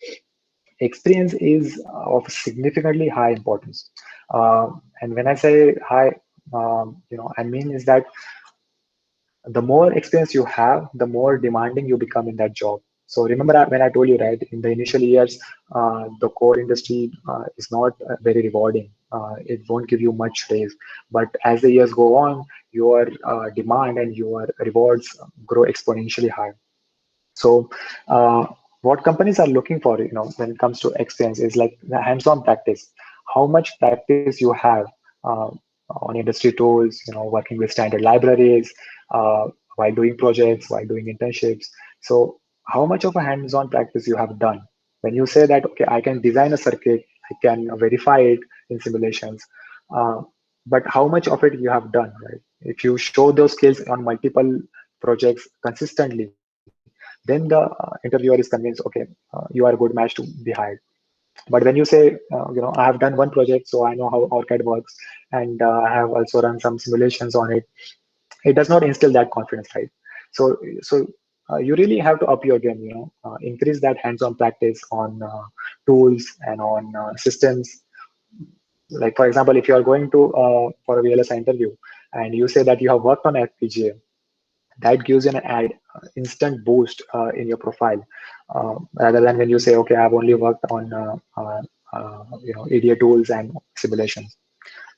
experience is of significantly high importance. And when I say high, I mean is that the more experience you have, the more demanding you become in that job. So remember when I told you, right, in the initial years, the core industry is not very rewarding. It won't give you much raise. But as the years go on, your demand and your rewards grow exponentially high. So what companies are looking for, when it comes to experience is like the hands-on practice. How much practice you have uh, on industry tools, working with standard libraries, uh, while doing projects, while doing internships. So how much of a hands-on practice you have done? When you say that, okay, I can design a circuit, I can verify it in simulations, uh, but how much of it you have done, right? If you show those skills on multiple projects consistently, then the interviewer is convinced, okay, you are a good match to be hired. But when you say, I have done one project, so I know how OrCAD works, and I have also run some simulations on it, it does not instill that confidence, right? So you really have to up your game, increase that hands-on practice on tools and on systems. Like, for example, if you are going to for a VLSI interview and you say that you have worked on FPGA, that gives you an instant boost in your profile, rather than when you say, okay, I've only worked on EDA tools and simulations.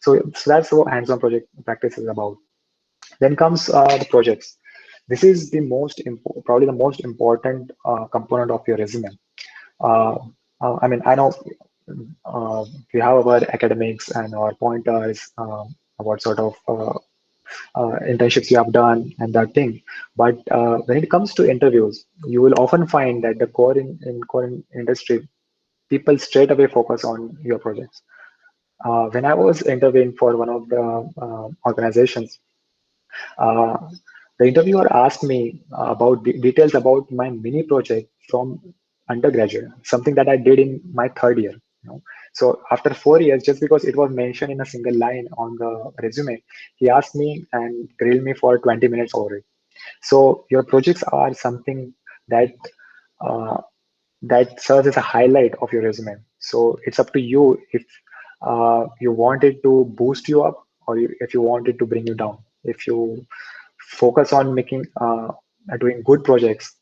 So that's what hands-on project practice is about. Then comes the projects. This is the probably the most important component of your resume. uh, I mean, I know we have our academics and our pointers, what sort of internships you have done and that thing. But when it comes to interviews, you will often find that the core industry, people straight away focus on your projects. When I was interviewing for one of the organizations, uh, the interviewer asked me about details about my mini project from undergraduate, something that I did in my third year. So after 4 years, just because it was mentioned in a single line on the resume, he asked me and grilled me for 20 minutes over it. So your projects are something that uh, that serves as a highlight of your resume. So it's up to you if you want it to boost you up, or if you want it to bring you down. If you focus on making doing good projects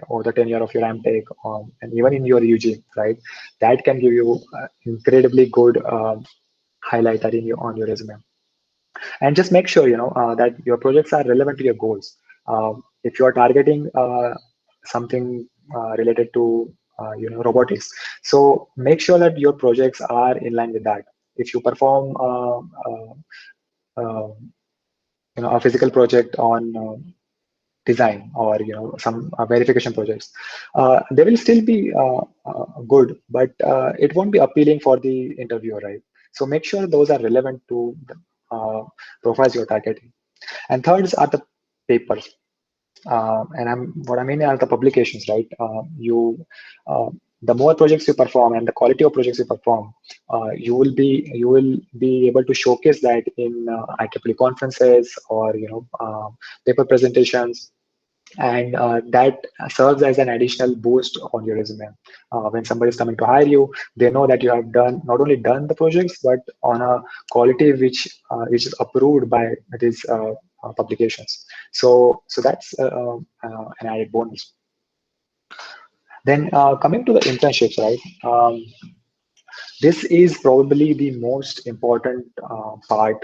over the tenure of your MTech, and even in your UG, right? That can give you incredibly good highlighter on your resume. And just make sure that your projects are relevant to your goals. If you are targeting something related to robotics, so make sure that your projects are in line with that. If you perform uh, a physical project on design, or some verification projects, they will still be good, but it won't be appealing for the interviewer, right? So make sure those are relevant to the profiles you're targeting. And thirds are the papers. What I mean are the publications, right? Uh, the more projects you perform and the quality of projects you perform, you will be able to showcase that in IEEE conferences, or paper presentations, and that serves as an additional boost on your resume. When somebody is coming to hire you, they know that you have done not only done the projects, but on a quality which is approved by these publications. So that's an added bonus. Then coming to the internships, right? This is probably the most important part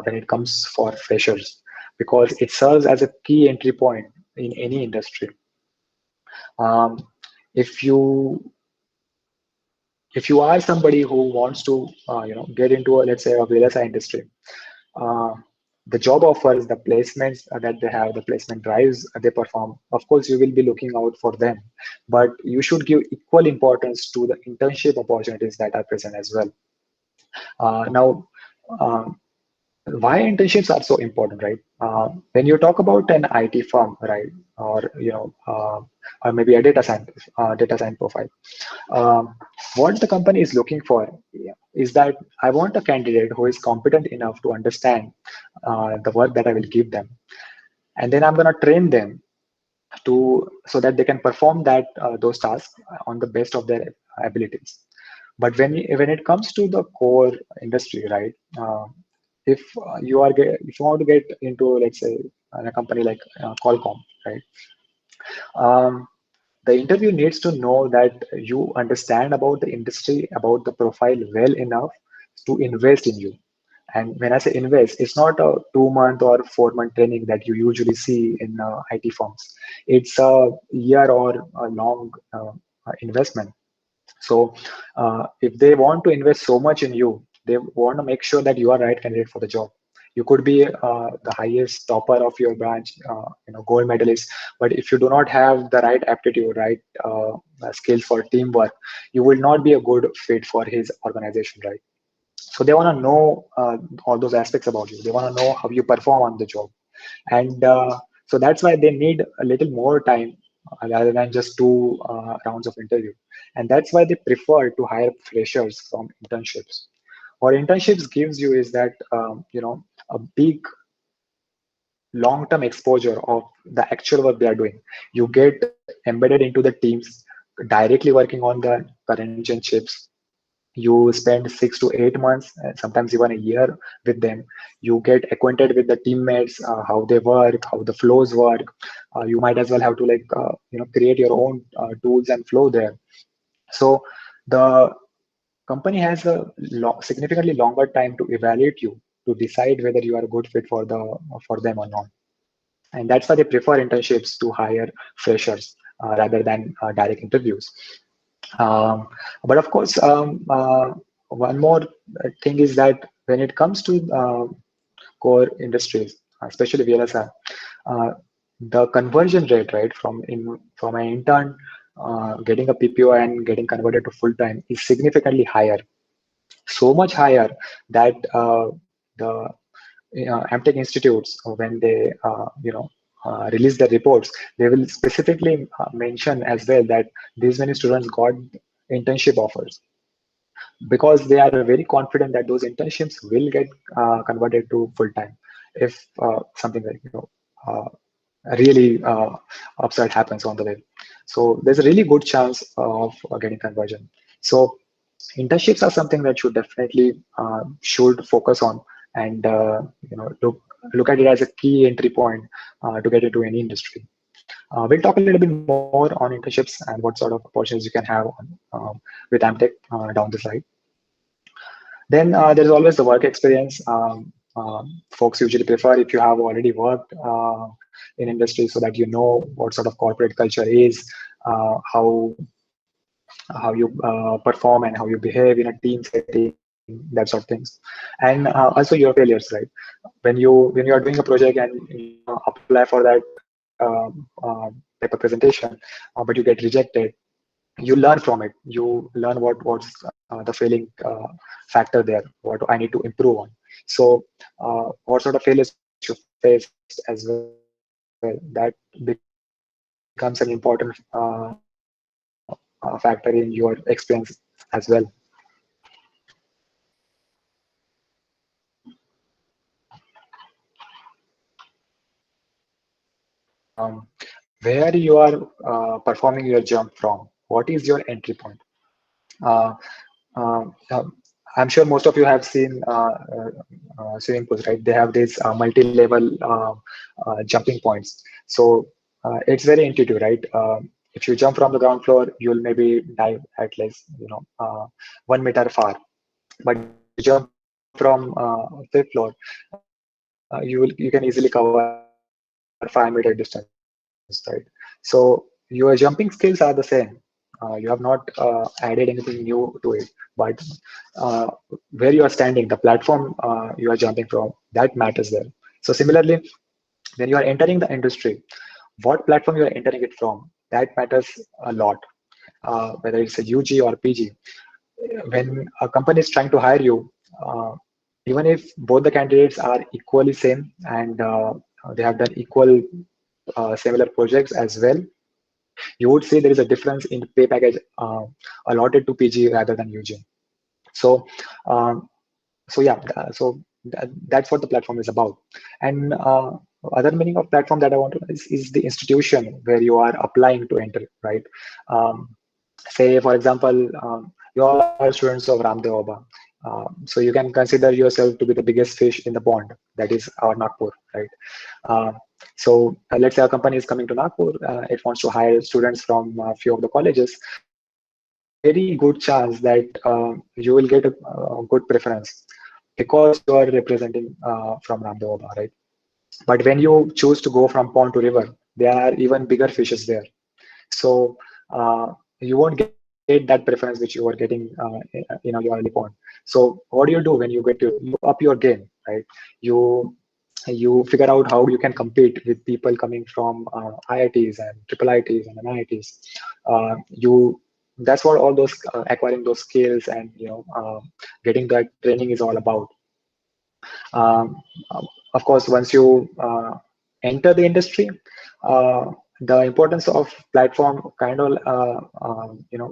when it comes for freshers, because it serves as a key entry point in any industry. um, if you if you are somebody who wants to get into let's say a VLSI industry, uh, the job offers, the placements that they have, the placement drives they perform, of course you will be looking out for them, but you should give equal importance to the internship opportunities that are present as well. Now, um, why internships are so important, right? When you talk about an IT firm, right, or or maybe a data science profile, um, what the company is looking for is that I want a candidate who is competent enough to understand the work that I will give them, and then I'm going to train them to so that they can perform those tasks on the best of their abilities. But when it comes to the core industry, right? If you want to get into, let's say, a company like Qualcomm, right? Um, the interview needs to know that you understand about the industry, about the profile well enough to invest in you. And when I say invest, it's not a 2 month or 4 month training that you usually see in IT firms. It's a year or a long investment. So if they want to invest so much in you, they want to make sure that you are right candidate for the job. You could be the highest topper of your branch, gold medalist, but if you do not have the right aptitude, right skills for teamwork, you will not be a good fit for his organization, right? So they want to know all those aspects about you. They want to know how you perform on the job, and so that's why they need a little more time rather than just two rounds of interview. And that's why they prefer to hire freshers from internships. What internships gives you is that a big long-term exposure of the actual work they are doing. You get embedded into the teams, directly working on the current gen chips. You spend 6 to 8 months, sometimes even a year with them. You get acquainted with the teammates, how they work, how the flows work. You might as well have to create your own tools and flow there. So the company has a significantly longer time to evaluate you, to decide whether you are a good fit for them or not. And that's why they prefer internships to hire freshers rather than direct interviews. um, but of course, one more thing is that when it comes to core industries, especially VLSI, uh, the conversion rate, right, from an intern getting a PPO and getting converted to full time is significantly higher. So much higher that the Amtech institutes, when they release their reports, they will specifically mention as well that these many students got internship offers, because they are very confident that those internships will get converted to full time if something like really upside happens on the way. So there's a really good chance of getting conversion. So internships are something that you definitely should focus on, and look at it as a key entry point to get into any industry. We'll talk a little bit more on internships and what sort of opportunities you can have with Amtech down the side. Then there's always the work experience. Folks usually prefer if you have already worked in industry, so that you know what sort of corporate culture is, how you perform and how you behave in a team setting, that sort of things. And also your failures, right? When you are doing a project and apply for that paper presentation, but you get rejected, you learn from it. You learn what's the failing factor there, what I need to improve on. So what sort of failures you faced as well, that becomes an important factor in your experience as well. Where you are performing your jump from, what is your entry point? uh, uh, I'm sure most of you have seen swimming pools, right? They have these multi-level jumping points. So it's very intuitive, right? If you jump from the ground floor, you'll maybe dive at least 1 meter far. But if you jump from fifth floor, you can easily cover 5 meter distance, right? So your jumping skills are the same. You have not added anything new to it, but where you are standing, the platform you are jumping from, that matters there. So similarly, when you are entering the industry, what platform you are entering it from, that matters a lot. Whether it's a UG or PG, when a company is trying to hire you, even if both the candidates are equally same and they have done equal similar projects as well, you would see there is a difference in pay package allotted to PG rather than UG. So, um, that's what the platform is about. And other meaning of platform that I want to is the institution where you are applying to enter, right? Um, Say, for example, you all are students of Ramdev Baba. So you can consider yourself to be the biggest fish in the pond, that is our Nagpur, right? Uh, let's say a company is coming to Nagpur, it wants to hire students from a few of the colleges. There's a very good chance that you will get a good preference because you are representing from Ramdev Baba, right? But when you choose to go from pond to river, there are even bigger fishes there. So you won't get that preference which you were getting your early pond. So what do? When you get to, you up your game, right? You figure out how you can compete with people coming from IITs and triple IITs and NIITs. You That's what all those acquiring those skills and getting that training is all about. Um, of course, once you enter the industry, the importance of platform kind of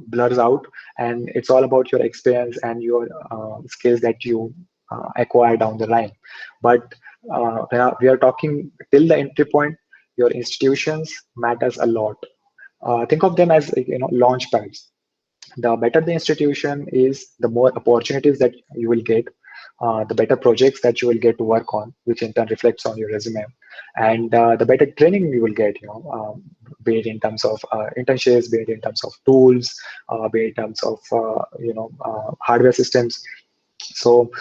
blurs out, and it's all about your experience and your skills that you acquire down the line. But we are talking till the entry point, your institutions matters a lot. Think of them as launch pads. The better the institution is, the more opportunities that you will get, the better projects that you will get to work on, which in turn reflects on your resume, and the better training you will get. Be it in terms of internships, be it in terms of tools, be it in terms of hardware systems. So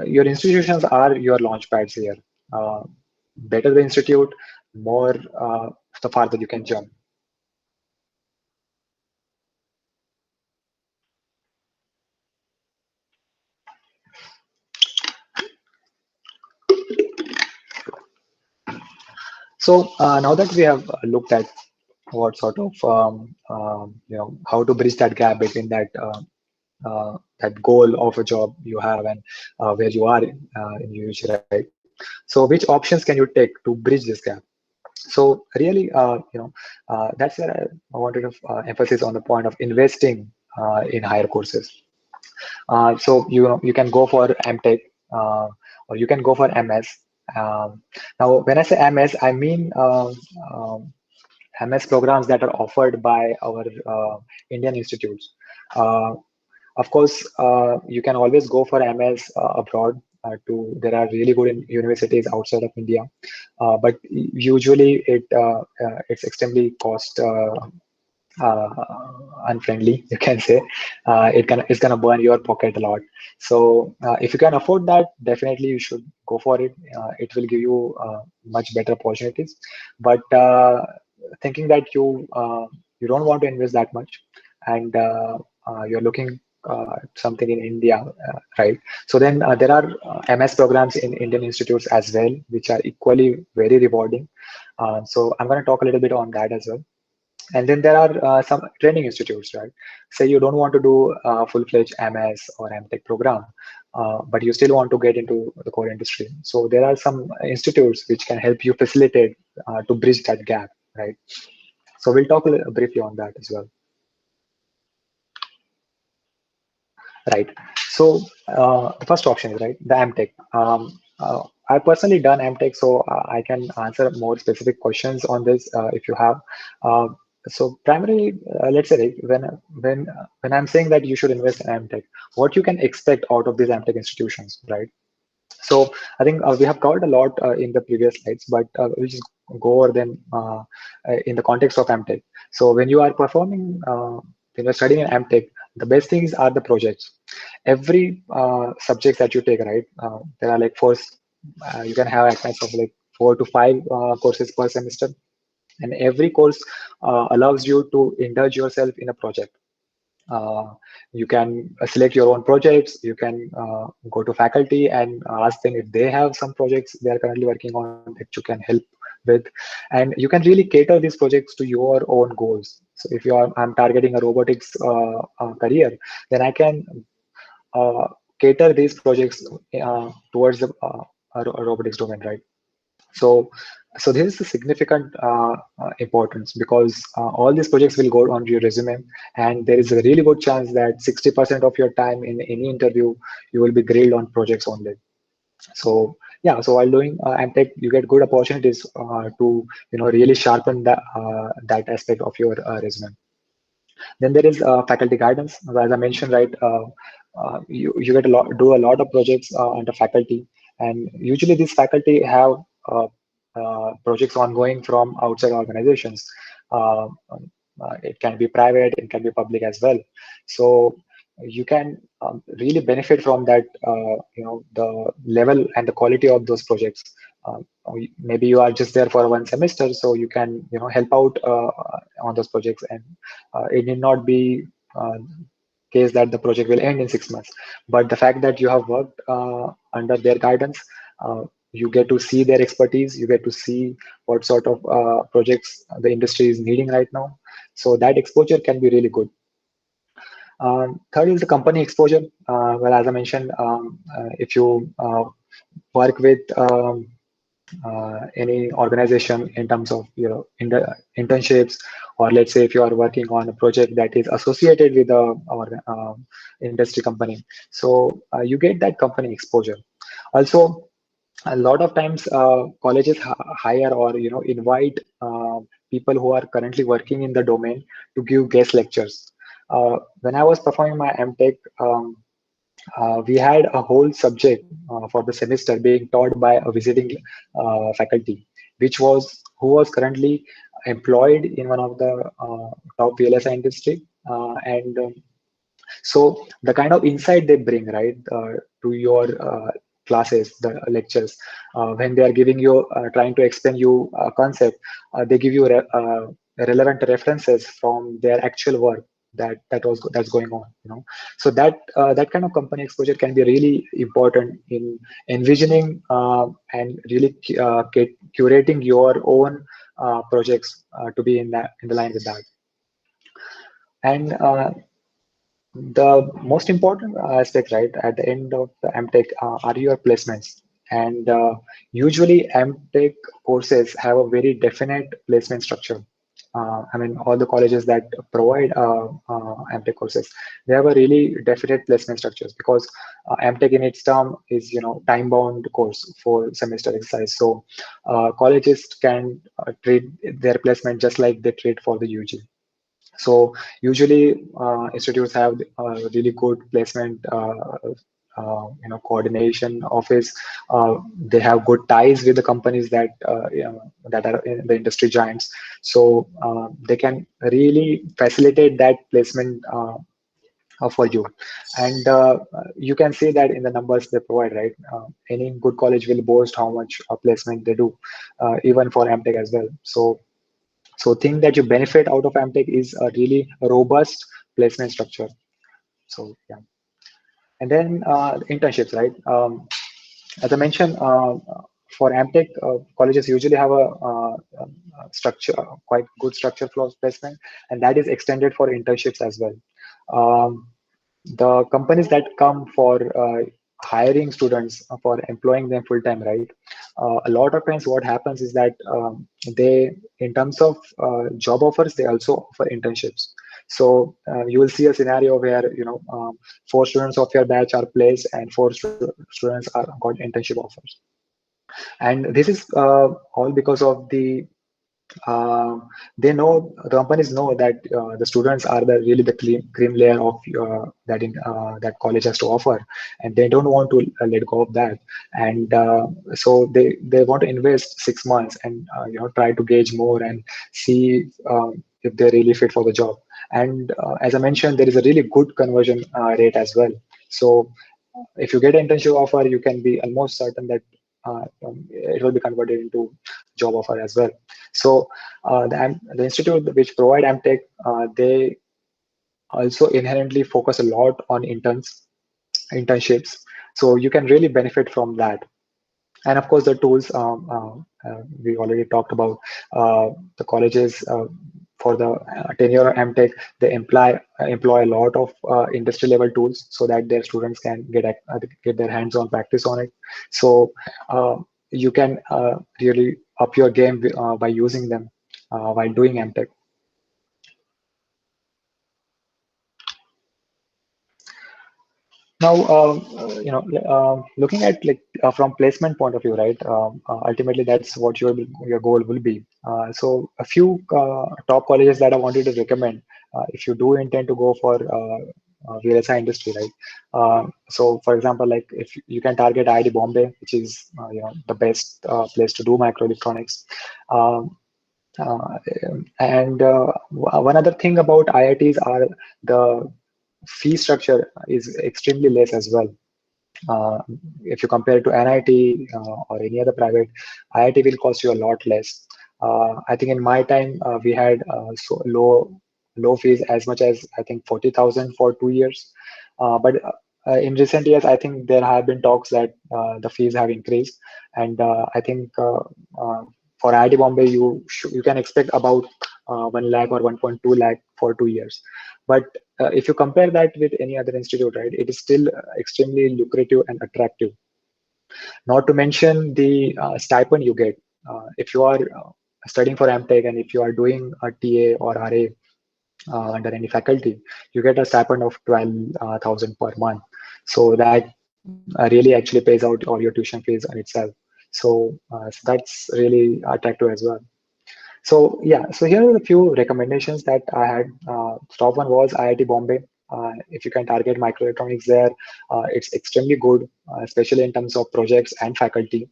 your institutions are your launch pads here. Uh, Better the institute, more the farther you can jump. So now that we have looked at what sort of how to bridge that gap between that goal of a job you have and where you are in UG, right? So which options can you take to bridge this gap? So really, that's where I wanted to emphasize on the point of investing in higher courses. So you can go for MTech, or you can go for MS. Now, when I say MS, I mean MS programs that are offered by our Indian institutes. Uh, of course, you can always go for MS abroad. There are really good universities outside of India, but usually it's extremely cost uh, unfriendly, you can say. It's gonna burn your pocket a lot. So if you can afford that, definitely you should go for it. It will give you much better opportunities. But thinking that you don't want to invest that much, and you're looking something in India, right? So then there are MS programs in Indian institutes as well, which are equally very rewarding. So I'm going to talk a little bit on that as well. And then there are some training institutes, right? Say you don't want to do a full-fledged MS or MTech program, but you still want to get into the core industry. So there are some institutes which can help you facilitate to bridge that gap, right? So we'll talk briefly on that as well, right? So the first option is, right, the MTech. I personally done MTech, so I can answer more specific questions on this if you have. Uh, so primarily, let's say, right, when I'm saying that you should invest in MTech, what you can expect out of these MTech institutions, right? So I think we have covered a lot in the previous slides, but we'll just go over them in the context of MTech. So when you are when you're studying in MTech, the best things are the projects. Every subject that you take, right? There are like you can have at max of like 4 to 5 courses per semester, and every course allows you to indulge yourself in a project. You can select your own projects. You can go to faculty and ask them if they have some projects they are currently working on that you can help with, and you can really cater these projects to your own goals. So if I'm targeting a robotics career, then I can uh, cater these projects towards a robotics domain, right? So, so this is a significant importance, because all these projects will go on your resume, and there is a really good chance that 60% of your time in any interview you will be grilled on projects only. So yeah, so while doing MTech, you get good opportunities to really sharpen that aspect of your resume. Then there is faculty guidance, as I mentioned, right? You get do a lot of projects under faculty, and usually these faculty have projects ongoing from outside organizations. It can be private, it can be public as well. So you can really benefit from that, the level and the quality of those projects. Maybe you are just there for one semester, so you can help out on those projects, and it need not be case that the project will end in 6 months. But the fact that you have worked under their guidance, you get to see their expertise, you get to see what sort of projects the industry is needing right now. So that exposure can be really good. Third is the company exposure. Well, as I mentioned, if you work with any organization in terms of internships, or let's say if you are working on a project that is associated with our industry company, so you get that company exposure. Also, a lot of times colleges hire or invite people who are currently working in the domain to give guest lectures. When I was performing my MTech, we had a whole subject for the semester being taught by a visiting faculty, who was currently employed in one of the top VLSI industry, and so the kind of insight they bring, right, to your classes, the lectures, when they are giving you, trying to explain you a concept, they give you relevant references from their actual work that's going on. So that kind of company exposure can be really important in envisioning and really curating your own projects to be in the line with that. And the most important aspect, right, at the end of the MTech are your placements. And usually MTech courses have a very definite placement structure. I mean, all the colleges that provide MTech courses, they have a really definite placement structures, because MTech in its term is, time-bound course for semester exercise. So colleges can treat their placement just like they treat for the UG. So usually institutes have really good placement, coordination office. They have good ties with the companies that are in the industry giants. So they can really facilitate that placement for you. And you can see that in the numbers they provide, right? Any good college will boast how much placement they do, even for MTech as well. So think that you benefit out of MTech is a really robust placement structure. So yeah, and then internships, right? As I mentioned, for MTech, colleges usually have a structure, quite good structure for placement, and that is extended for internships as well. The companies that come for hiring students, for employing them full time, right? A lot of times, what happens is that they, in terms of job offers, they also offer internships. So you will see a scenario where 4 students of your batch are placed and students are got internship offers, and this is all because of uh, the companies know that the students are the really the cream layer of that college has to offer, and they don't want to let go of that. And so they want to invest 6 months and try to gauge more and see if they're really fit for the job. And as I mentioned, there is a really good conversion rate as well. So if you get an internship offer, you can be almost certain that it will be converted into job offer as well. So the institute which provide MTech, they also inherently focus a lot on internships. So you can really benefit from that. And of course, the tools we already talked about. The colleges for the tenure MTech, they employ a lot of industry level tools so that their students can get their hands on practice on it. So you can really up your game by using them while doing MTech. Now, looking at from placement point of view, right? Ultimately, that's what your goal will be. So, a few top colleges that I wanted to recommend if you do intend to go for VLSI industry, right? So, for example, like if you can target IIT Bombay, which is the best place to do microelectronics. Um, uh, and one other thing about IITs are the fee structure is extremely less as well. Uh, if you compare it to NIT or any other private, IIT will cost you a lot less. I think in my time we had so low fees as much as I think 40,000 for 2 years. But in recent years, I think there have been talks that the fees have increased, and I think for IIT Bombay, you can expect about 1 lakh or 1.2 lakh for 2 years. But if you compare that with any other institute, right, it is still extremely lucrative and attractive. Not to mention the stipend you get. If you are studying for MTech and if you are doing a TA or RA under any faculty, you get a stipend of 12,000 per month. So that really actually pays out all your tuition fees on itself. So that's really attractive as well. So yeah, so here are a few recommendations that I had. Top one was IIT Bombay. If you can target microelectronics there, it's extremely good, especially in terms of projects and faculty.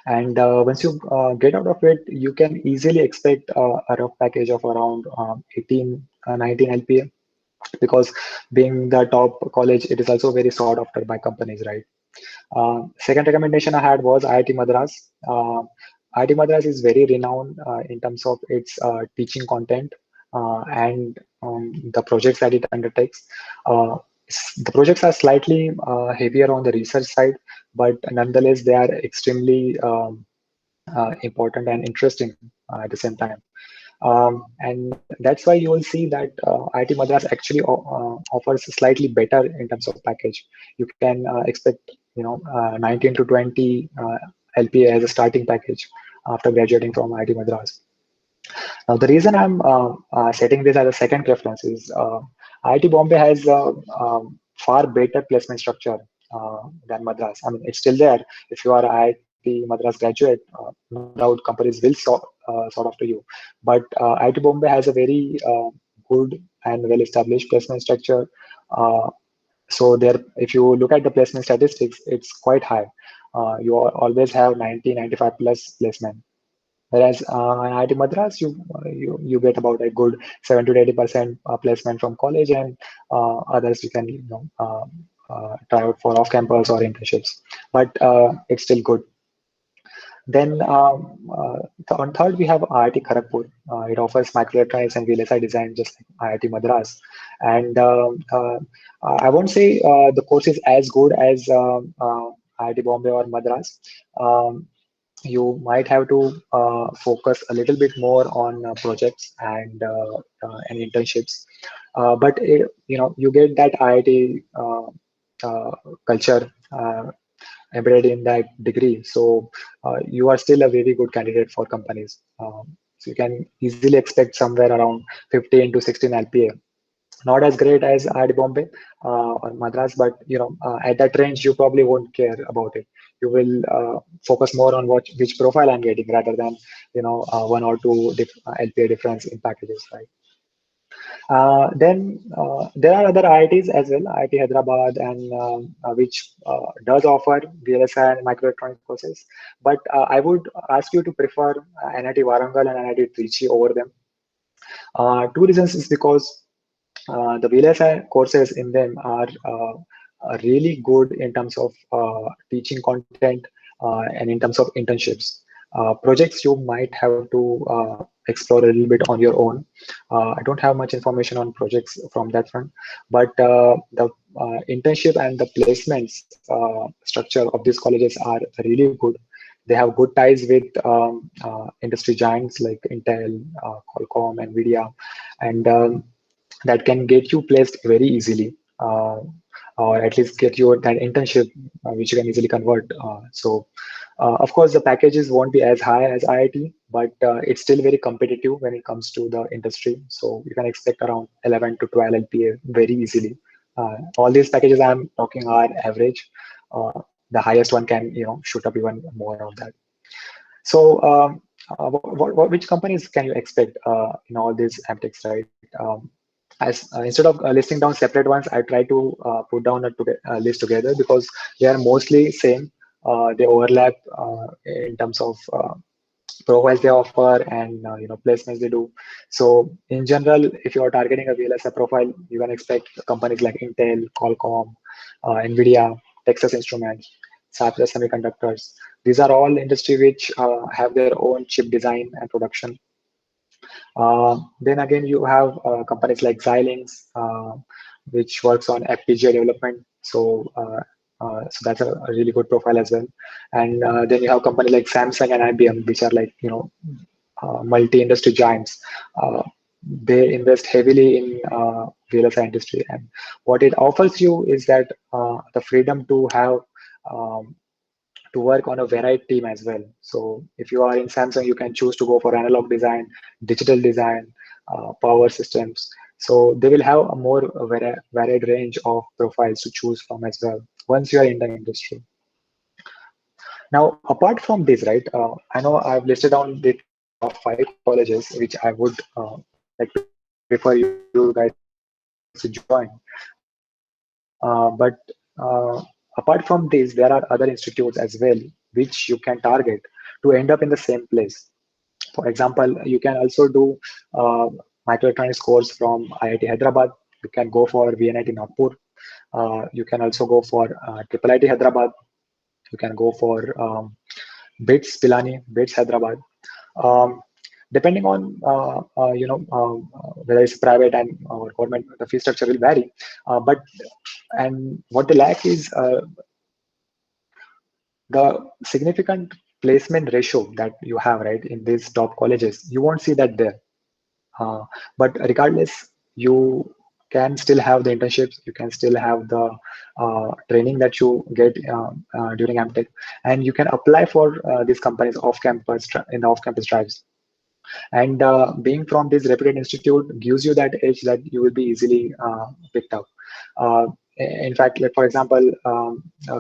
And once you get out of it, you can easily expect a rough package of around 18, 19 LPA, because being the top college, it is also very sought after by companies, right? Second recommendation I had was IIT Madras. IIT Madras is very renowned in terms of its teaching content and the projects that it undertakes. The projects are slightly heavier on the research side, but nonetheless, they are extremely important and interesting at the same time. And that's why you will see that IIT Madras actually offers slightly better in terms of package. You can expect 19 to 20 LPA as a starting package after graduating from IIT Madras. Now, the reason I'm setting this as a second preference is IIT Bombay has a far better placement structure than Madras. I mean, it's still there. If you are IIT Madras graduate, no doubt companies will sort after you. But IIT Bombay has a very good and well-established placement structure. So there, if you look at the placement statistics, it's quite high. You always have 90, 95 plus placement. Whereas in IIT Madras, you get about a good 70 to 80% placement from college, and others you can try out for off-campus or internships. But it's still good. Then on third, we have IIT Kharagpur. It offers microelectronics and VLSI design just like IIT Madras. And I won't say the course is as good as IIT Bombay or Madras. You might have to focus a little bit more on projects and internships. But you get that IIT culture embedded in that degree. So you are still a very good candidate for companies. So you can easily expect somewhere around 15 to 16 LPA. Not as great as IIT Bombay or Madras, but at that range you probably won't care about it. You will focus more on which profile I'm getting rather than one or two LPA difference in packages, right? Then there are other IITs as well, IIT Hyderabad, and which does offer VLSI and microelectronics courses. But I would ask you to prefer NIT Warangal and NIT Trichy over them. Two reasons is because the VLSI courses in them are really good in terms of teaching content and in terms of internships. Projects you might have to explore a little bit on your own. I don't have much information on projects from that front, but the internship and the placements structure of these colleges are really good. They have good ties with industry giants like Intel, Qualcomm, NVIDIA, and that can get you placed very easily, or at least get you that internship, which you can easily convert. Of course, the packages won't be as high as IIT, but it's still very competitive when it comes to the industry. So you can expect around 11 to 12 LPA very easily. All these packages I'm talking are average. The highest one can shoot up even more on that. So which companies can you expect in all these AppTechs, right? As instead of listing down separate ones, I try to put down a list together because they are mostly same. They overlap in terms of profiles they offer and placements they do. So in general, if you are targeting a VLSI profile, you can expect companies like Intel, Qualcomm, NVIDIA, Texas Instruments, Cypress Semiconductors. These are all industry which have their own chip design and production. Then again, you have companies like Xilinx, which works on FPGA development. So that's a really good profile as well. And then you have companies like Samsung and IBM, which are like multi-industry giants. They invest heavily in VLSI industry, and what it offers you is that the freedom to have to work on a varied team as well. So if you are in Samsung, you can choose to go for analog design, digital design, power systems. So they will have a more varied range of profiles to choose from as well once you are in the industry. Now, apart from this, right, I know I've listed down the top 5 colleges which I would like to prefer you guys to join. But apart from this, there are other institutes as well which you can target to end up in the same place. For example, you can also do microelectronics course from IIT Hyderabad. You can go for VNIT Nagpur. You can also go for IIIT Hyderabad. You can go for BITS Pilani, BITS Hyderabad. Depending on whether it's private and or government, the fee structure will vary. And what they lack is the significant placement ratio that you have, right, in these top colleges. You won't see that there. But regardless, you can still have the internships, you can still have the training that you get during MTech, and you can apply for these companies off campus in the off campus drives. And being from this reputed institute gives you that edge that you will be easily picked up. Uh, in fact, like for example,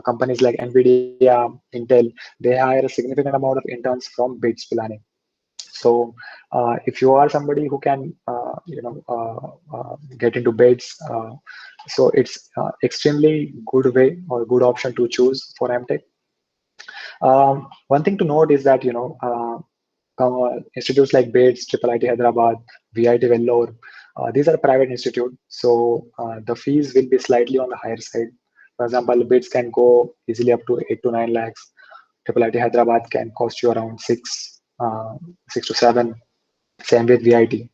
companies like NVIDIA, Intel, they hire a significant amount of interns from BITS planning. So if you are somebody who can, get into bids, so it's extremely good way or good option to choose for MTech. One thing to note is that institutes like BITS, Triple IT Hyderabad, VIT Vellore, these are private institutes, so the fees will be slightly on the higher side. For example, BITS can go easily up to 8 to 9 lakhs. Triple IT Hyderabad can cost you around 6 to 7. Same with VIT.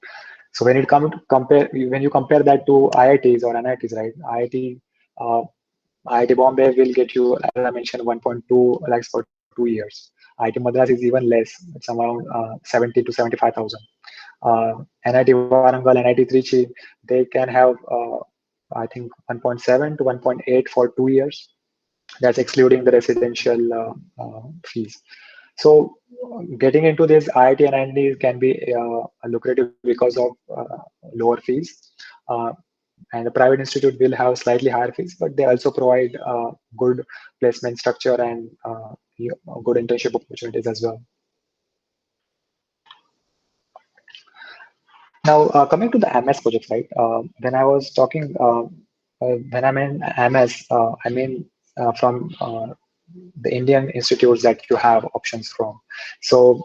So when it comes to when you compare that to IITs or NITs, right? IIT Bombay will get you, as I mentioned, 1.2 lakhs for 2 years. IIT Madras is even less. It's around 70 to 75,000. NIT Warangal, NIT Trichy, they can have, I think, 1.7 to 1.8 for 2 years. That's excluding the residential fees. So getting into this IIT and IIT can be lucrative because of lower fees. And the private institute will have slightly higher fees, but they also provide good placement structure and good internship opportunities as well. Now, coming to the MS projects, right? When I was talking, when I mean MS, I mean from the Indian institutes that you have options from. So,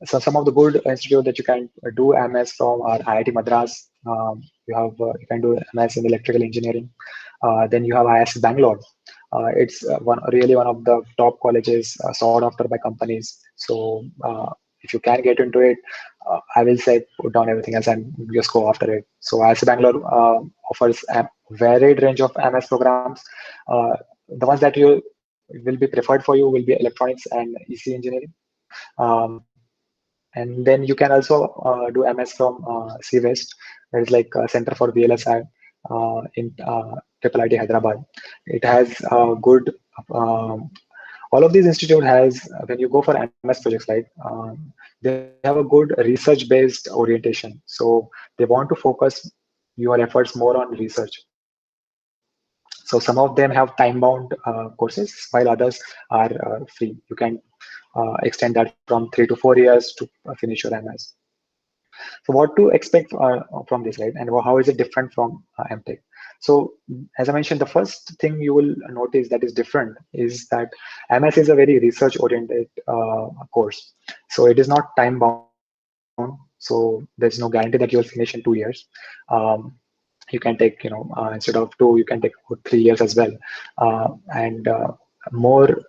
so some of the good institutes that you can do MS from are IIT Madras. You can do MS in electrical engineering. Then you have IIS Bangalore. It's really one of the top colleges sought after by companies. So if you can get into it, I will say put down everything else and just go after it. So IIS Bangalore offers a varied range of MS programs. The ones that you will be preferred for you will be electronics and EC engineering. And then you can also do MS from CWest, that is like Center for VLSI in Triple IT Hyderabad. It has good, all of these institute has, when you go for MS projects, right, they have a good research-based orientation. So they want to focus your efforts more on research. So some of them have time-bound courses, while others are free. You can extend that from 3 to 4 years to finish your MS. So what to expect from this, right? And how is it different from MTech? So as I mentioned, the first thing you will notice that is different is that MS is a very research-oriented course. So it is not time-bound. So there's no guarantee that you'll finish in 2 years. You can take, instead of 2, you can take 3 years as well. And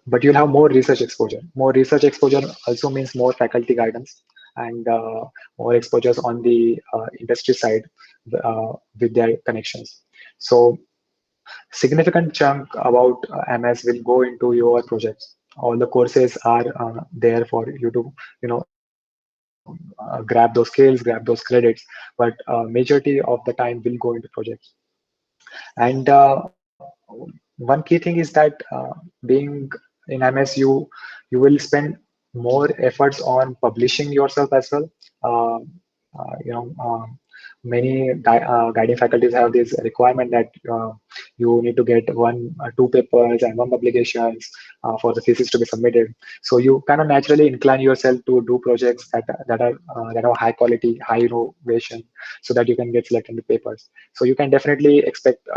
but you'll have more research exposure. More research exposure also means more faculty guidance and more exposures on the industry side with their connections. So significant chunk about MS will go into your projects. All the courses are there for you to, grab those skills, grab those credits, but majority of the time will go into projects. And one key thing is that being in MS, you will spend more efforts on publishing yourself as well. Uh, many guiding faculties have this requirement that you need to get 2 papers and 1 publications for the thesis to be submitted. So you kind of naturally incline yourself to do projects that are high quality, high innovation, so that you can get selected in the papers. So you can definitely expect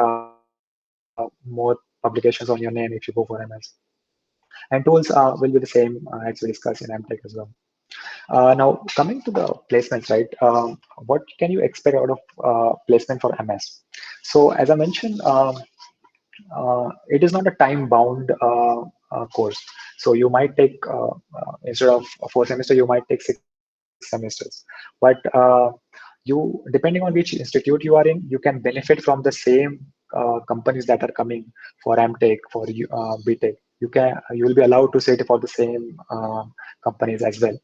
more publications on your name if you go for MS. And tools will be the same as we discussed in MTech as well. Now, coming to the placements, right? What can you expect out of placement for MS? So, as I mentioned, it is not a time-bound course. So you might take, instead of 4 semesters, you might take 6 semesters. But depending on which institute you are in, you can benefit from the same companies that are coming for MTech, for BTech. You will be allowed to sit for the same companies as well.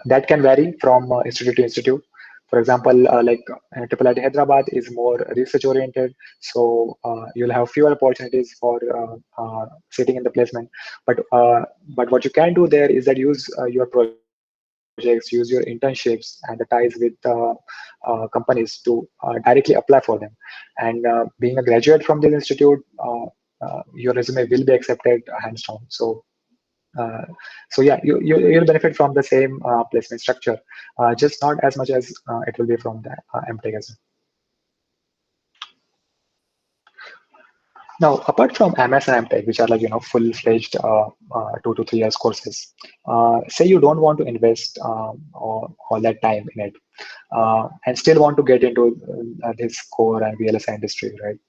That can vary from institute to institute. For example, like IIIT Hyderabad is more research oriented, so you'll have fewer opportunities for sitting in the placement. But what you can do there is that use your projects, use your internships and the ties with companies to directly apply for them. And being a graduate from this institute, your resume will be accepted hands down. Uh, so yeah, you'll benefit from the same placement structure, just not as much as it will be from the MTech as well. Now, apart from MS and MTech, which are like full-fledged 2 to 3 years courses, say you don't want to invest all that time in it, and still want to get into this core and VLSI industry, right?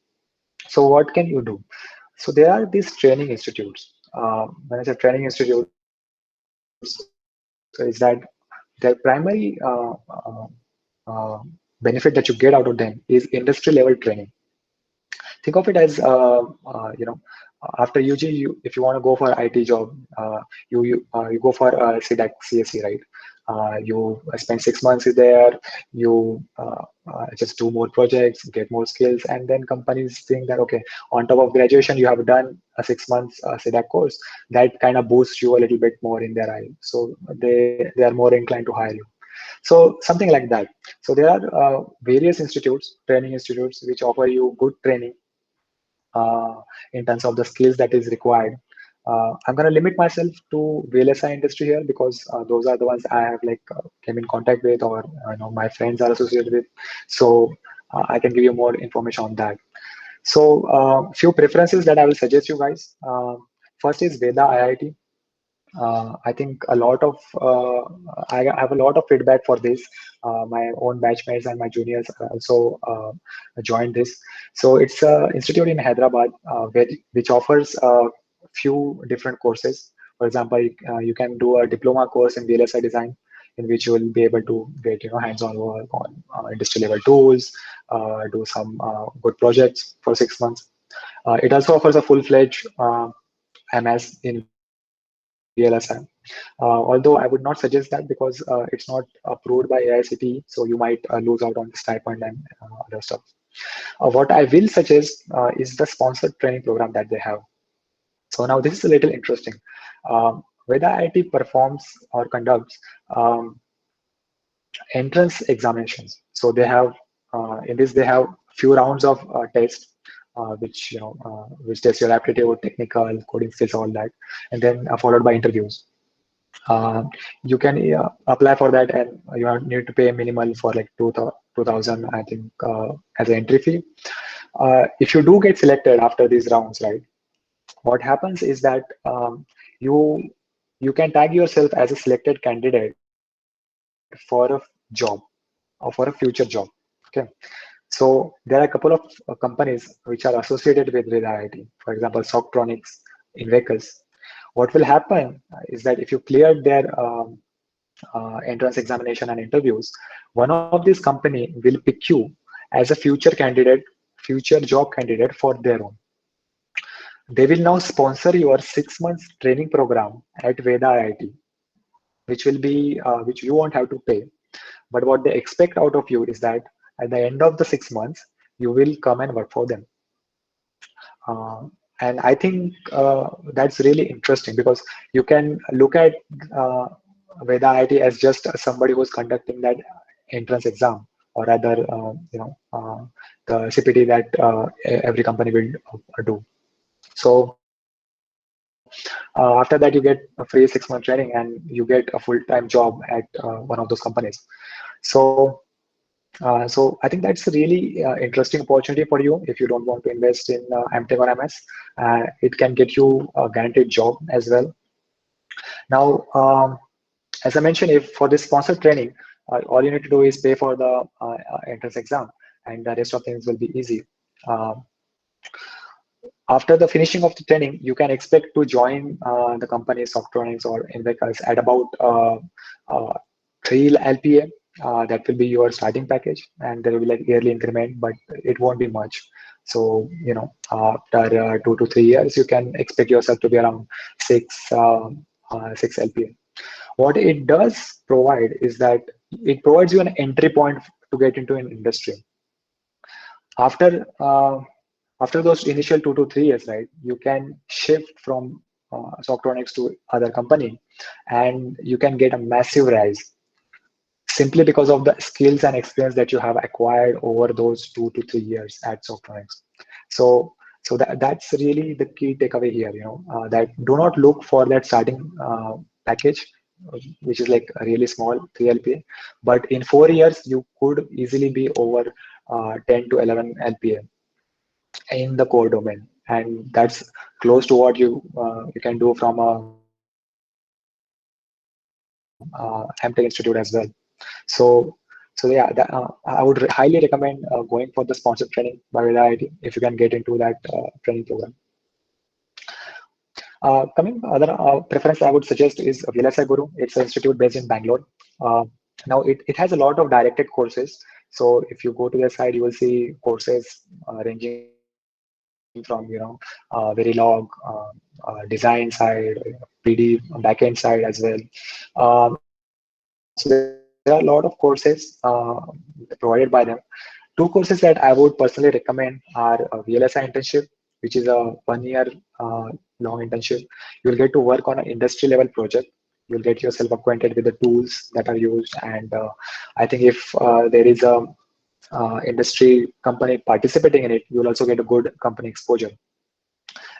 So what can you do? So there are these training institutes. When I say training institutes, so is that their primary benefit that you get out of them is industry level training. Think of it as after UG, if you want to go for IT job, you go for CDAC CSE, right? You spend 6 months there, you just do more projects, get more skills, and then companies think that okay, on top of graduation you have done a 6 months CDAC course, that kind of boosts you a little bit more in their eye, so they are more inclined to hire you. So something like that. So there are various institutes, training institutes, which offer you good training in terms of the skills that is required. I'm going to limit myself to VLSI industry here because those are the ones I have came in contact with, or my friends are associated with. So I can give you more information on that. So few preferences that I will suggest you guys. First is Veda IIT. I think a lot of I have a lot of feedback for this. My own batchmates and my juniors also joined this. So it's an institute in Hyderabad which offers a few different courses. For example, you can do a diploma course in VLSI design, in which you will be able to get hands-on work on industry level tools, do some good projects for 6 months. It also offers a full-fledged MS in VLSI. Although I would not suggest that because it's not approved by AICTE, so you might lose out on the stipend and other stuff. What I will suggest is the sponsored training program that they have. So now this is a little interesting. Veda IIT performs or conducts entrance examinations. So they have in this they have few rounds of tests, which test your aptitude, technical, coding skills, all that, and then followed by interviews. You can apply for that, and you need to pay minimal for like 2,000, I think, as an entry fee. If you do get selected after these rounds, right, what happens is that you can tag yourself as a selected candidate for a job or for a future job. Okay, so there are a couple of companies which are associated with IIT. For example, Socktronics in vehicles. What will happen is that if you cleared their entrance examination and interviews, one of these company will pick you as a future candidate, future job candidate for their own. They will now sponsor your 6 months training program at Veda IIT, which will be which you won't have to pay. But what they expect out of you is that at the end of the 6 months, you will come and work for them. And I think that's really interesting because you can look at Veda IIT as just somebody who's conducting that entrance exam, or rather, the CPT that every company will do. So after that, you get a free 6-month training and you get a full-time job at one of those companies. So, so I think that's a really interesting opportunity for you if you don't want to invest in MTech or MS. It can get you a guaranteed job as well. Now, as I mentioned, if for this sponsored training, all you need to do is pay for the entrance exam, and the rest of things will be easy. After the finishing of the training, you can expect to join the company Socktronics or Invecas at about 3 LPA. That will be your starting package, and there will be like yearly increment, but it won't be much. So after 2 to 3 years, you can expect yourself to be around 6 LPA. What it does provide is that it provides you an entry point to get into an industry. After after those initial 2 to 3 years, right, you can shift from Softonics to other company, and you can get a massive rise simply because of the skills and experience that you have acquired over those 2 to 3 years at Softonics. So that's really the key takeaway here. That do not look for that starting package, which is like a really small 3 LPA, but in 4 years you could easily be over 10 to 11 LPA in the core domain, and that's close to what you can do from a MTech institute as well. So yeah, I would highly recommend going for the sponsored training by Veda IIT if you can get into that training program. Coming other preference I would suggest is VLSI Guru. It's an institute based in Bangalore. Now it has a lot of directed courses. So if you go to their site, you will see courses ranging from Verilog, design side, PD backend side as well. So there are a lot of courses provided by them. Two courses that I would personally recommend are VLSI internship, which is a 1 year long internship. You'll get to work on an industry level project. You'll get yourself acquainted with the tools that are used, and I think if there is a industry company participating in it, you'll also get a good company exposure,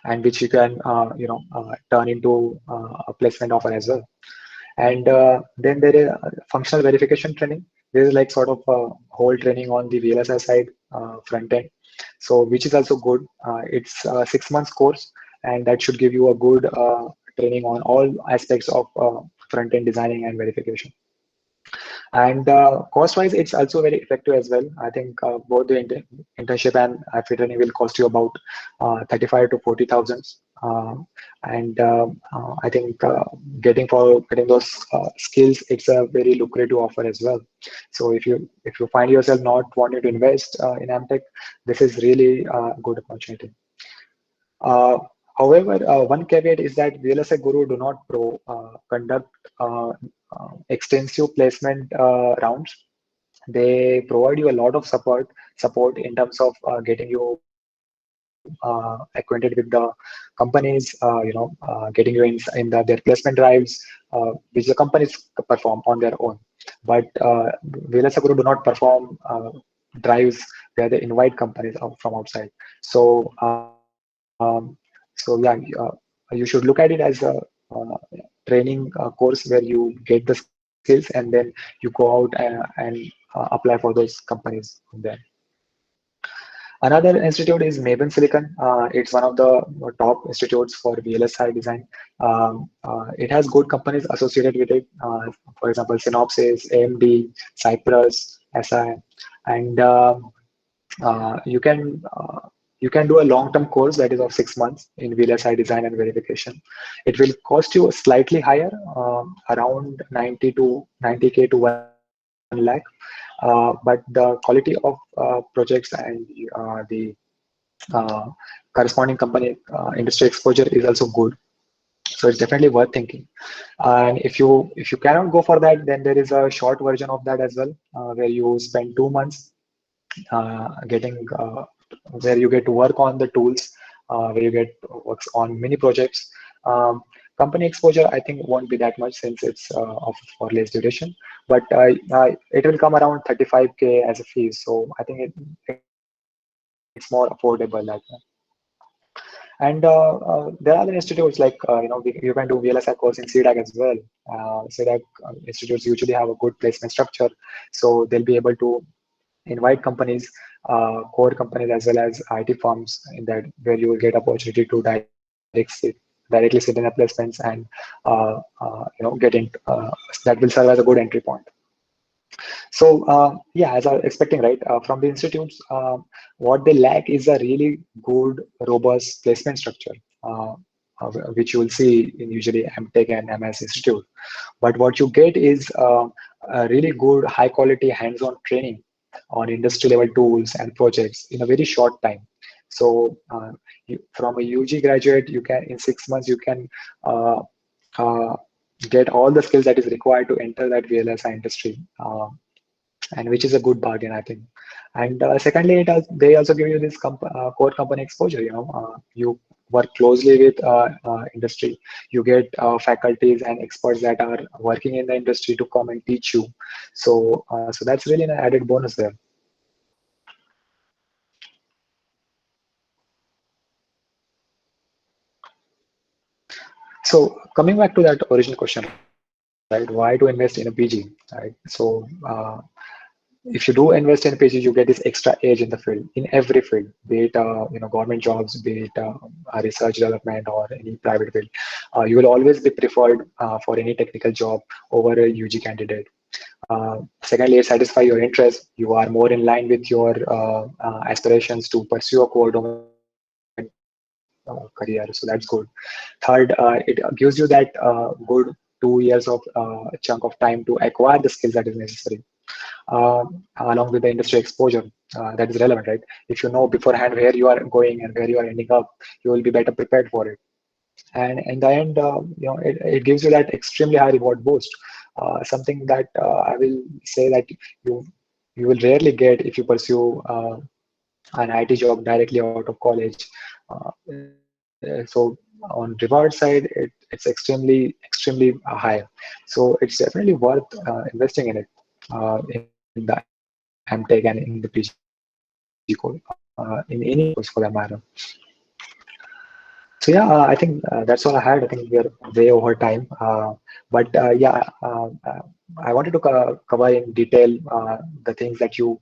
and which you can turn into a placement offer as well. And then there is functional verification training. There is like sort of a whole training on the VLSI side front end, so which is also good. It's a 6 months course, and that should give you a good training on all aspects of front end designing and verification. And cost-wise, it's also very effective as well. I think both the internship and FA training will cost you about 35 to 40,000. And I think getting those skills, it's a very lucrative offer as well. So if you find yourself not wanting to invest in AmTech, this is really a good opportunity. However, one caveat is that VLSI Guru do not conduct extensive placement rounds. They provide you a lot of support in terms of getting you acquainted with the companies, getting you in their placement drives, which the companies perform on their own. But VLSI Guru do not perform drives where they invite companies from outside. So yeah, you should look at it as a training course where you get the skills and then you go out and apply for those companies there. Another institute is Maven Silicon. It's one of the top institutes for VLSI design. It has good companies associated with it. For example, Synopsys, AMD, Cypress, SI, and you can do a long-term course that is of 6 months in VLSI design and verification. It will cost you slightly higher, around 90K to 1 lakh. But the quality of projects and the corresponding company industry exposure is also good. So it's definitely worth thinking. And if you cannot go for that, then there is a short version of that as well, where you spend 2 months where you get to work on the tools, where you get works on many projects. Company exposure, I think, won't be that much since it's for less duration, but it will come around 35K as a fee. So I think it's more affordable like that. And there are other institutes like you can do VLSI course in CDAC as well. CDAC institutes usually have a good placement structure, so they'll be able to invite companies, core companies as well as IT firms, in that where you will get opportunity to directly sit in the placements and get in. That will serve as a good entry point. So yeah, as I was expecting, right, from the institutes, what they lack is a really good, robust placement structure, which you will see in usually MTech and MS institute. But what you get is a really good, high quality hands-on training on industry level tools and projects in a very short time. So from a UG graduate, you can in 6 months you can get all the skills that is required to enter that VLSI industry. and which is a good bargain, I think. And secondly, they also give you this core company exposure. You work closely with industry. You get faculties and experts that are working in the industry to come and teach you. So that's really an added bonus there. So coming back to that original question, right? Why to invest in a PG, right? If you do invest in PG, you get this extra edge in the field, in every field, be it government jobs, be it research development or any private field. You will always be preferred for any technical job over a UG candidate. Secondly, it satisfy your interest. You are more in line with your aspirations to pursue a core domain career. So that's good. Third, it gives you that good 2 years of chunk of time to acquire the skills that is necessary, along with the industry exposure that is relevant, right? If you know beforehand where you are going and where you are ending up, you will be better prepared for it. And in the end, it gives you that extremely high reward boost, something that I will say that you will rarely get if you pursue an IT job directly out of college. So on reward side, it's extremely high. So it's definitely worth investing in it, in the MTech and in the PG course, in any course for that matter. So yeah, I think that's all I had. I think we're way over time. But yeah, I wanted to cover in detail the things that you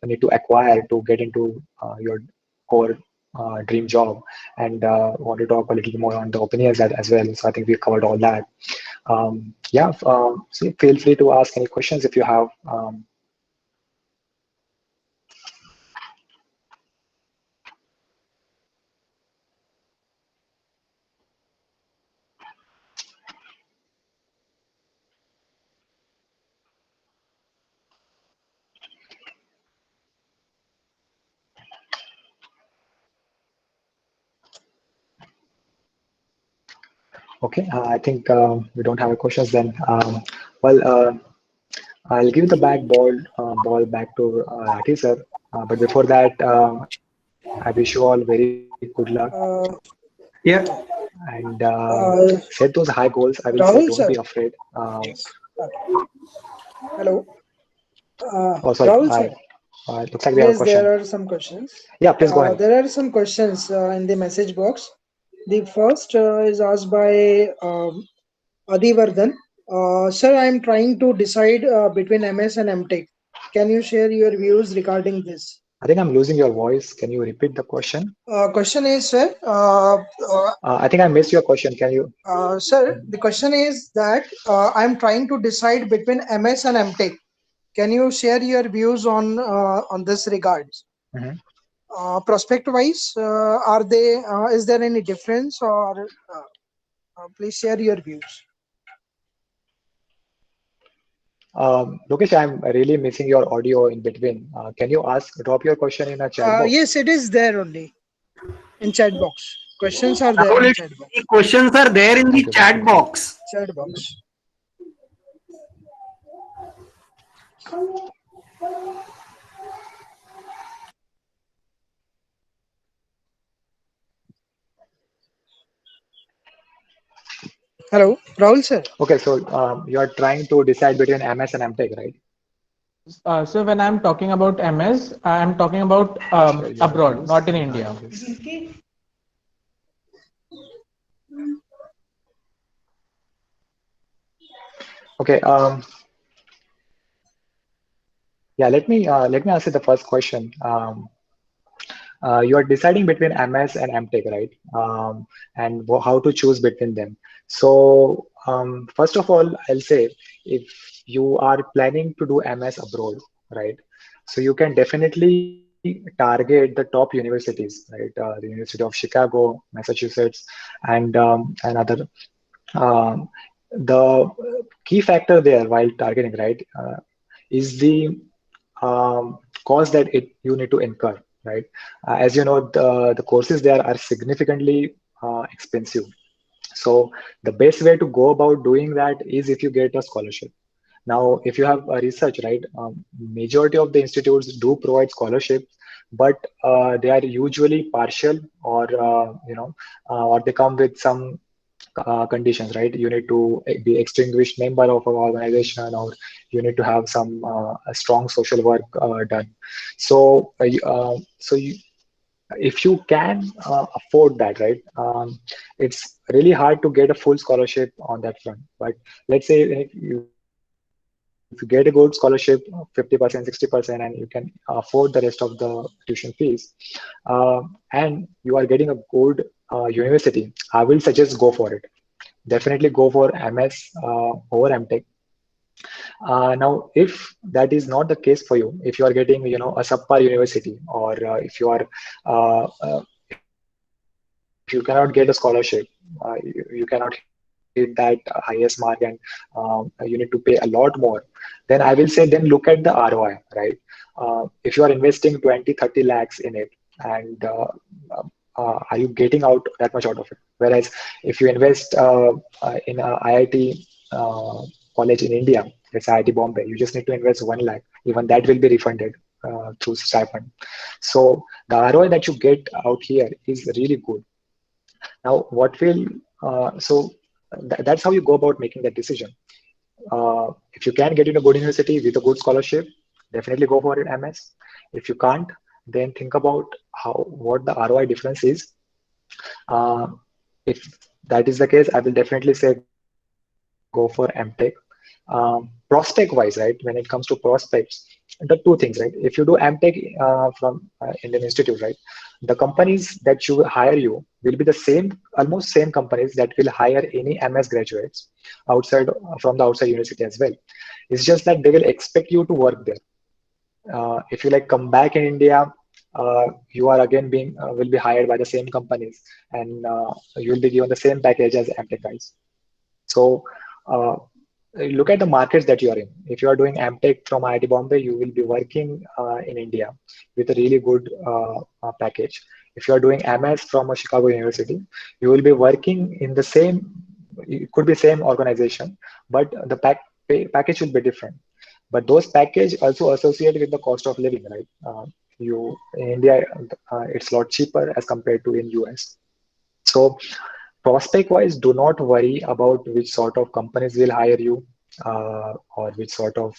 need to acquire to get into your core dream job, and want to talk a little more on the opinions as well. So I think we covered all that. Yeah, so feel free to ask any questions if you have. Okay, I think we don't have any questions then. Well, I'll give the ball back to Rathi sir. But before that, I wish you all very good luck Yeah. and Uh, set those high goals. I will say, Rahul don't sir. be afraid. Yes. Hello. Oh, sorry. Rahul sir. Looks like we have a Yes, question. there are some questions. Yeah, please go ahead. There are some questions in the message box. The first is asked by Adivardhan. Sir, I am trying to decide between MS and MTech. Can you share your views regarding this? I think I'm losing your voice. Can you repeat the question? Question is, sir. I think I missed your question. Can you? Sir, the question is that I am trying to decide between MS and MTech. Can you share your views on this regards? Mhm. Prospect wise, are they? Is there any difference, or please share your views? Lokesh, I'm really missing your audio in between. Can you drop your question in a chat box? Yes, it is there only in chat box. Questions are there Rahul, in chat box. the questions are there in the Thank you. chat box. Chat box. Hello, Rahul sir. Okay, so you are trying to decide between MS and MTech, right? So when I'm talking about MS, I'm talking about Sure, you are abroad, close. not in India. Okay. Yeah. Let me answer the first question. You are deciding between MS and MTech, right? And how to choose between them. So first of all, I'll say if you are planning to do MS abroad, right? So you can definitely target the top universities, right? The University of Chicago, Massachusetts, and other. Um, the key factor there while targeting, right, is the cost that you need to incur, right? As you know, the courses there are significantly expensive. So the best way to go about doing that is if you get a scholarship. Now, if you have research, right, majority of the institutes do provide scholarships, but they are usually partial, or or they come with some conditions, right? You need to be extinguished member of an organization, or you need to have some a strong social work done. So, if you can afford that, right, it's really hard to get a full scholarship on that front. But let's say if you get a good scholarship, 50%, 60%, and you can afford the rest of the tuition fees, and you are getting a good university, I will suggest go for it. Definitely go for MS over MTech. Now, if that is not the case for you, if you are getting, a subpar university, or if you are, if you cannot get a scholarship, you cannot hit that highest mark, and you need to pay a lot more, then I will say, then look at the ROI, right? If you are investing 20, 30 lakhs in it, and are you getting out that much out of it? Whereas if you invest in a IIT college in India, let's say IIT Bombay, you just need to invest 1 lakh. Even that will be refunded through stipend. So the ROI that you get out here is really good. Now, that's how you go about making that decision. If you can get in a good university with a good scholarship, definitely go for it, MS. If you can't, then think about what the ROI difference is. If that is the case, I will definitely say go for MTech. Prospect wise, right? When it comes to prospects, the two things, right? If you do MTech from Indian Institute, right, the companies that you hire you will be the same, almost same companies that will hire any MS graduates outside from the outside university as well. It's just that they will expect you to work there. If you like come back in India, you are again being will be hired by the same companies, and you will be given the same package as MTech guys. So uh, look at the markets that you are in. If you are doing MTech from IIT Bombay, you will be working in India with a really good package. If you are doing MS from a Chicago University, you will be working in the same, it could be same organization, but the package will be different. But those package also associated with the cost of living, right? You in India, it's a lot cheaper as compared to in US. So prospect wise, do not worry about which sort of companies will hire you, or which sort of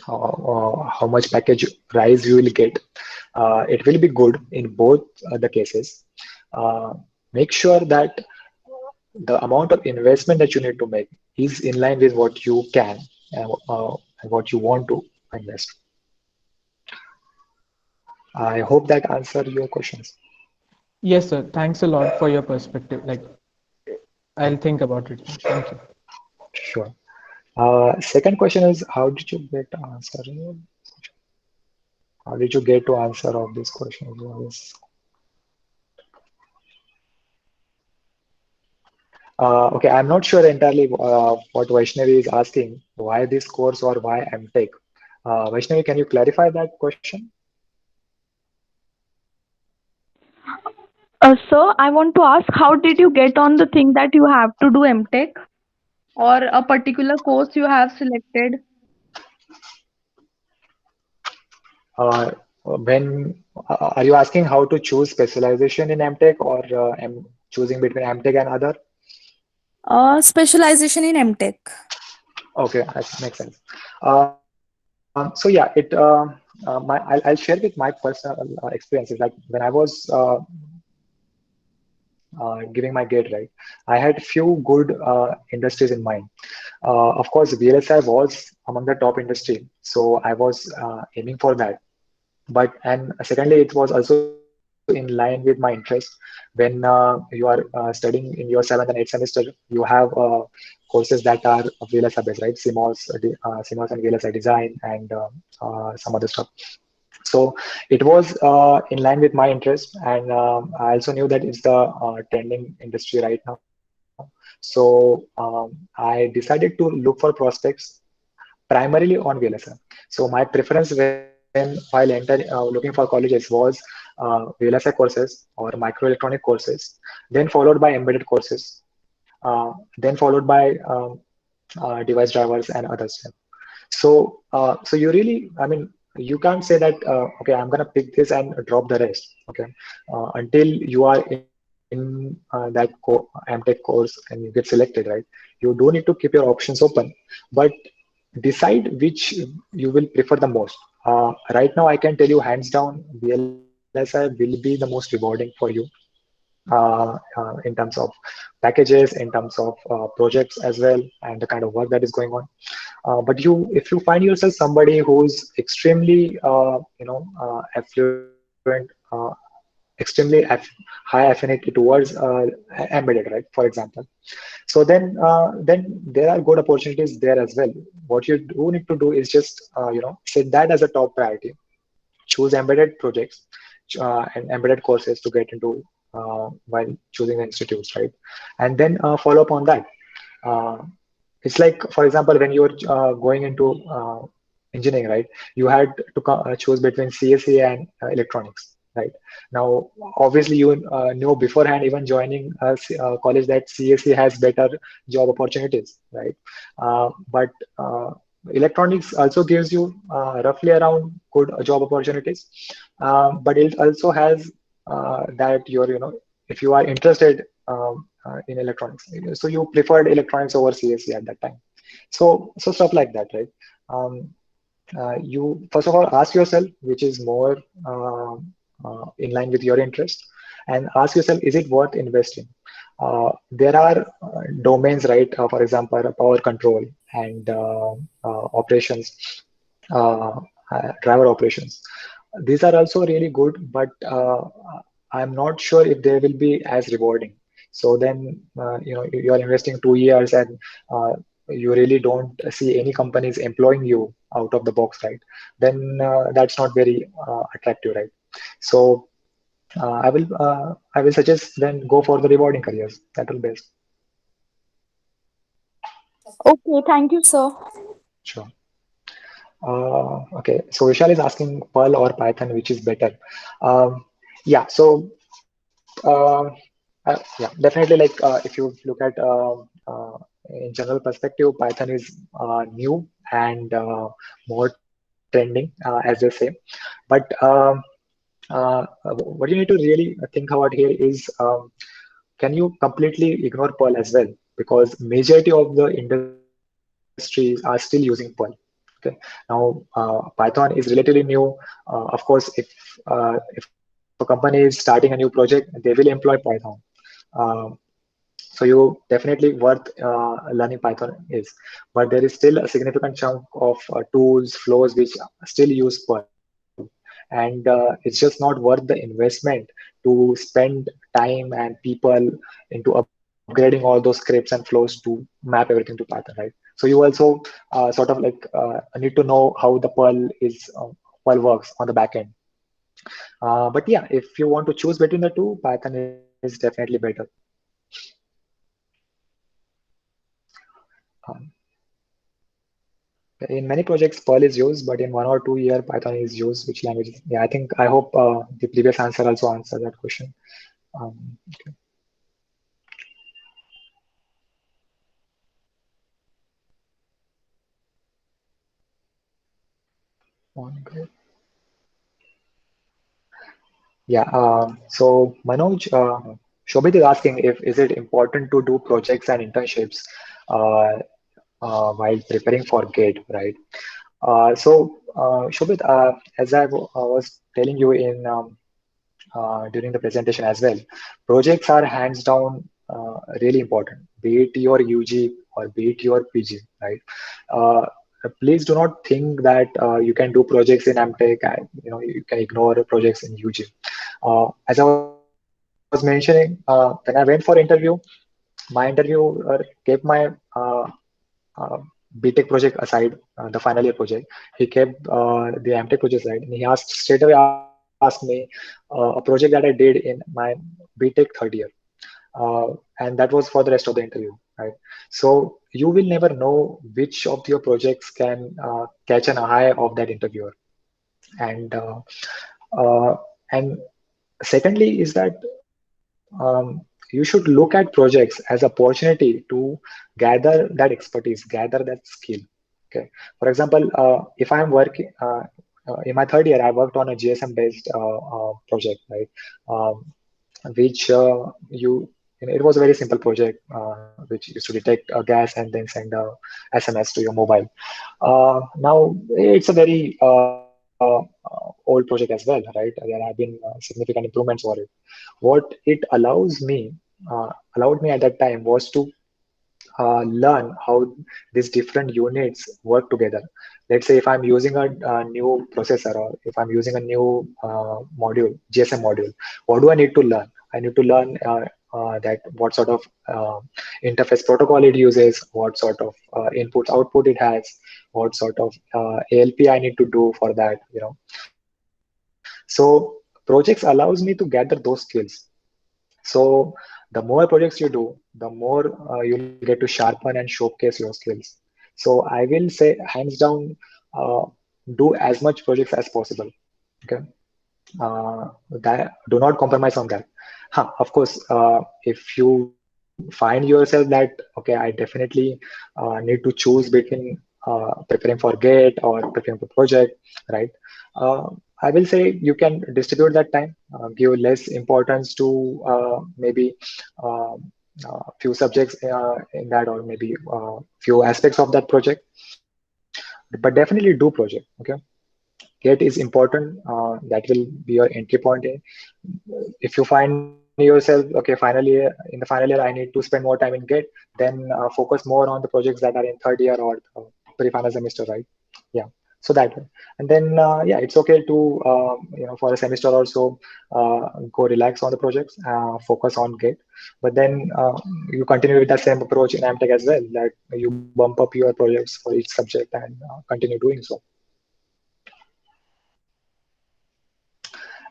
how much package rise you will get. It will be good in both the cases. Uh, Make sure that the amount of investment that you need to make is in line with what you can, and what you want to invest. I hope that answered your questions. Yes, sir. Thanks a lot for your perspective. Like, I'll think about it. Thank you. Sure. Second question is, how did you get to answer? How did you get to answer of this question? Okay, I'm not sure entirely what Vaishnavi is asking. Why this course or why MTech? Vaishnavi, can you clarify that question? So I want to ask, how did you get on the thing that you have to do MTech or a particular course you have selected? When are you asking how to choose specialization in MTech, or choosing between MTech and other? Specialization in MTech. Okay, that makes sense. So yeah, I'll share with my personal experiences. Like when I was giving my grade, right, I had few good industries in mind. Of course, VLSI was among the top industry, so I was aiming for that. But and secondly, it was also in line with my interest. When you are studying in your 7th and 8th semester, you have courses that are VLSI based, right? CMOS and VLSI design, and some other stuff. So it was in line with my interest, and I also knew that it's the trending industry right now. So I decided to look for prospects primarily on VLSI. So my preference while looking for colleges was VLSI courses or microelectronic courses, then followed by embedded courses, then followed by device drivers and other stuff. So you really, I mean, you can't say that okay, I'm gonna pick this and drop the rest. Okay, until you are in that MTech course and you get selected, right? You do need to keep your options open, but decide which you will prefer the most. Right now, I can tell you hands down, VLSI will be the most rewarding for you in terms of packages, in terms of projects as well, and the kind of work that is going on. But if you find yourself somebody who's extremely, affluent, extremely high affinity towards embedded, right? For example, so then there are good opportunities there as well. What you do need to do is just set that as a top priority. Choose embedded projects and embedded courses to get into while choosing the institutes, right? And then follow up on that. Uh, it's like, for example, when you're going into engineering, right? You had to choose between CSE and electronics, right? Now, obviously, you know beforehand, even joining a college, that CSE has better job opportunities, right? But electronics also gives you roughly around good job opportunities, but it also has that if you are interested in electronics, so you preferred electronics over CSE at that time. So stuff like that, right? Um, you first of all ask yourself which is more in line with your interest, and ask yourself, is it worth investing? There are domains, right? For example, power control and operations, uh, driver operations. These are also really good, but I'm not sure if they will be as rewarding. So then, you are investing 2 years and you really don't see any companies employing you out of the box, right? Then that's not very attractive, right? So I will suggest then go for the rewarding careers. That will be best. Okay, thank you, sir. Sure. Okay, so Vishal is asking Perl or Python, which is better. Yeah, so uh, yeah, definitely. Like if you look at in general perspective, Python is new and more trending, as they say. But what you need to really think about here is, can you completely ignore Perl as well? Because majority of the industries are still using Perl. Okay. Now, Python is relatively new. Of course, if a company is starting a new project, they will employ Python. Um, so you definitely worth learning Python is, but there is still a significant chunk of tools, flows which still use Perl, and it's just not worth the investment to spend time and people into upgrading all those scripts and flows to map everything to Python, right? So you also sort of like need to know how the Perl works on the back end. But yeah, if you want to choose between the two, Python is definitely better. Um, in many projects, Perl is used, but in 1 or 2 year, Python is used. Which language? Yeah, I hope the previous answer also answered that question. Okay. Great. Yeah. So Manoj, Shobit is asking, if is it important to do projects and internships uh, while preparing for GATE, right? Shobit, as was telling you in during the presentation as well, projects are hands down really important, be it your UG or be it your PG, right? Uh, Please do not think that you can do projects in MTech and you can ignore projects in UG. As I was mentioning, when I went for interview, my interviewer kept my uh, BTech project aside, the final year project. He kept the MTech project aside, and he asked me a project that I did in my BTech third year, and that was for the rest of the interview, right? So you will never know which of your projects can catch an eye of that interviewer, and uh, and secondly is that, you should look at projects as opportunity to gather that expertise, gather that skill. Okay. For example, if I'm working in my third year, I worked on a GSM based project, right? Um, which it was a very simple project which used to detect a gas and then send a SMS to your mobile. Now it's a very old project as well, right? There have been significant improvements for it. What it allowed me at that time was to learn how these different units work together. Let's say if I'm using a new processor, or if I'm using a new module, GSM module, what do I need to learn? I need to learn that what sort of interface protocol it uses, what sort of inputs output it has, what sort of ALP I need to do for that. So projects allows me to gather those skills. So the more projects you do, the more you'll get to sharpen and showcase your skills. So I will say, hands down, uh, do as much projects as possible. Okay, that do not compromise on that. Of course, if you find yourself that okay, I definitely need to choose between preparing for GATE or preparing for project, right? Uh, I will say you can distribute that time, give less importance to maybe uh, few subjects in that, or maybe few aspects of that project, but definitely do project. Okay, GATE is important. That will be your entry point in. If you find yourself okay, in the final year I need to spend more time in GATE, then focus more on the projects that are in third year or pre-final semester, right? Yeah, so that way. And then yeah, it's okay to for a semester or so go relax on the projects, focus on GATE, but then you continue with the same approach in AMTech as well, that you bump up your projects for each subject and continue doing so.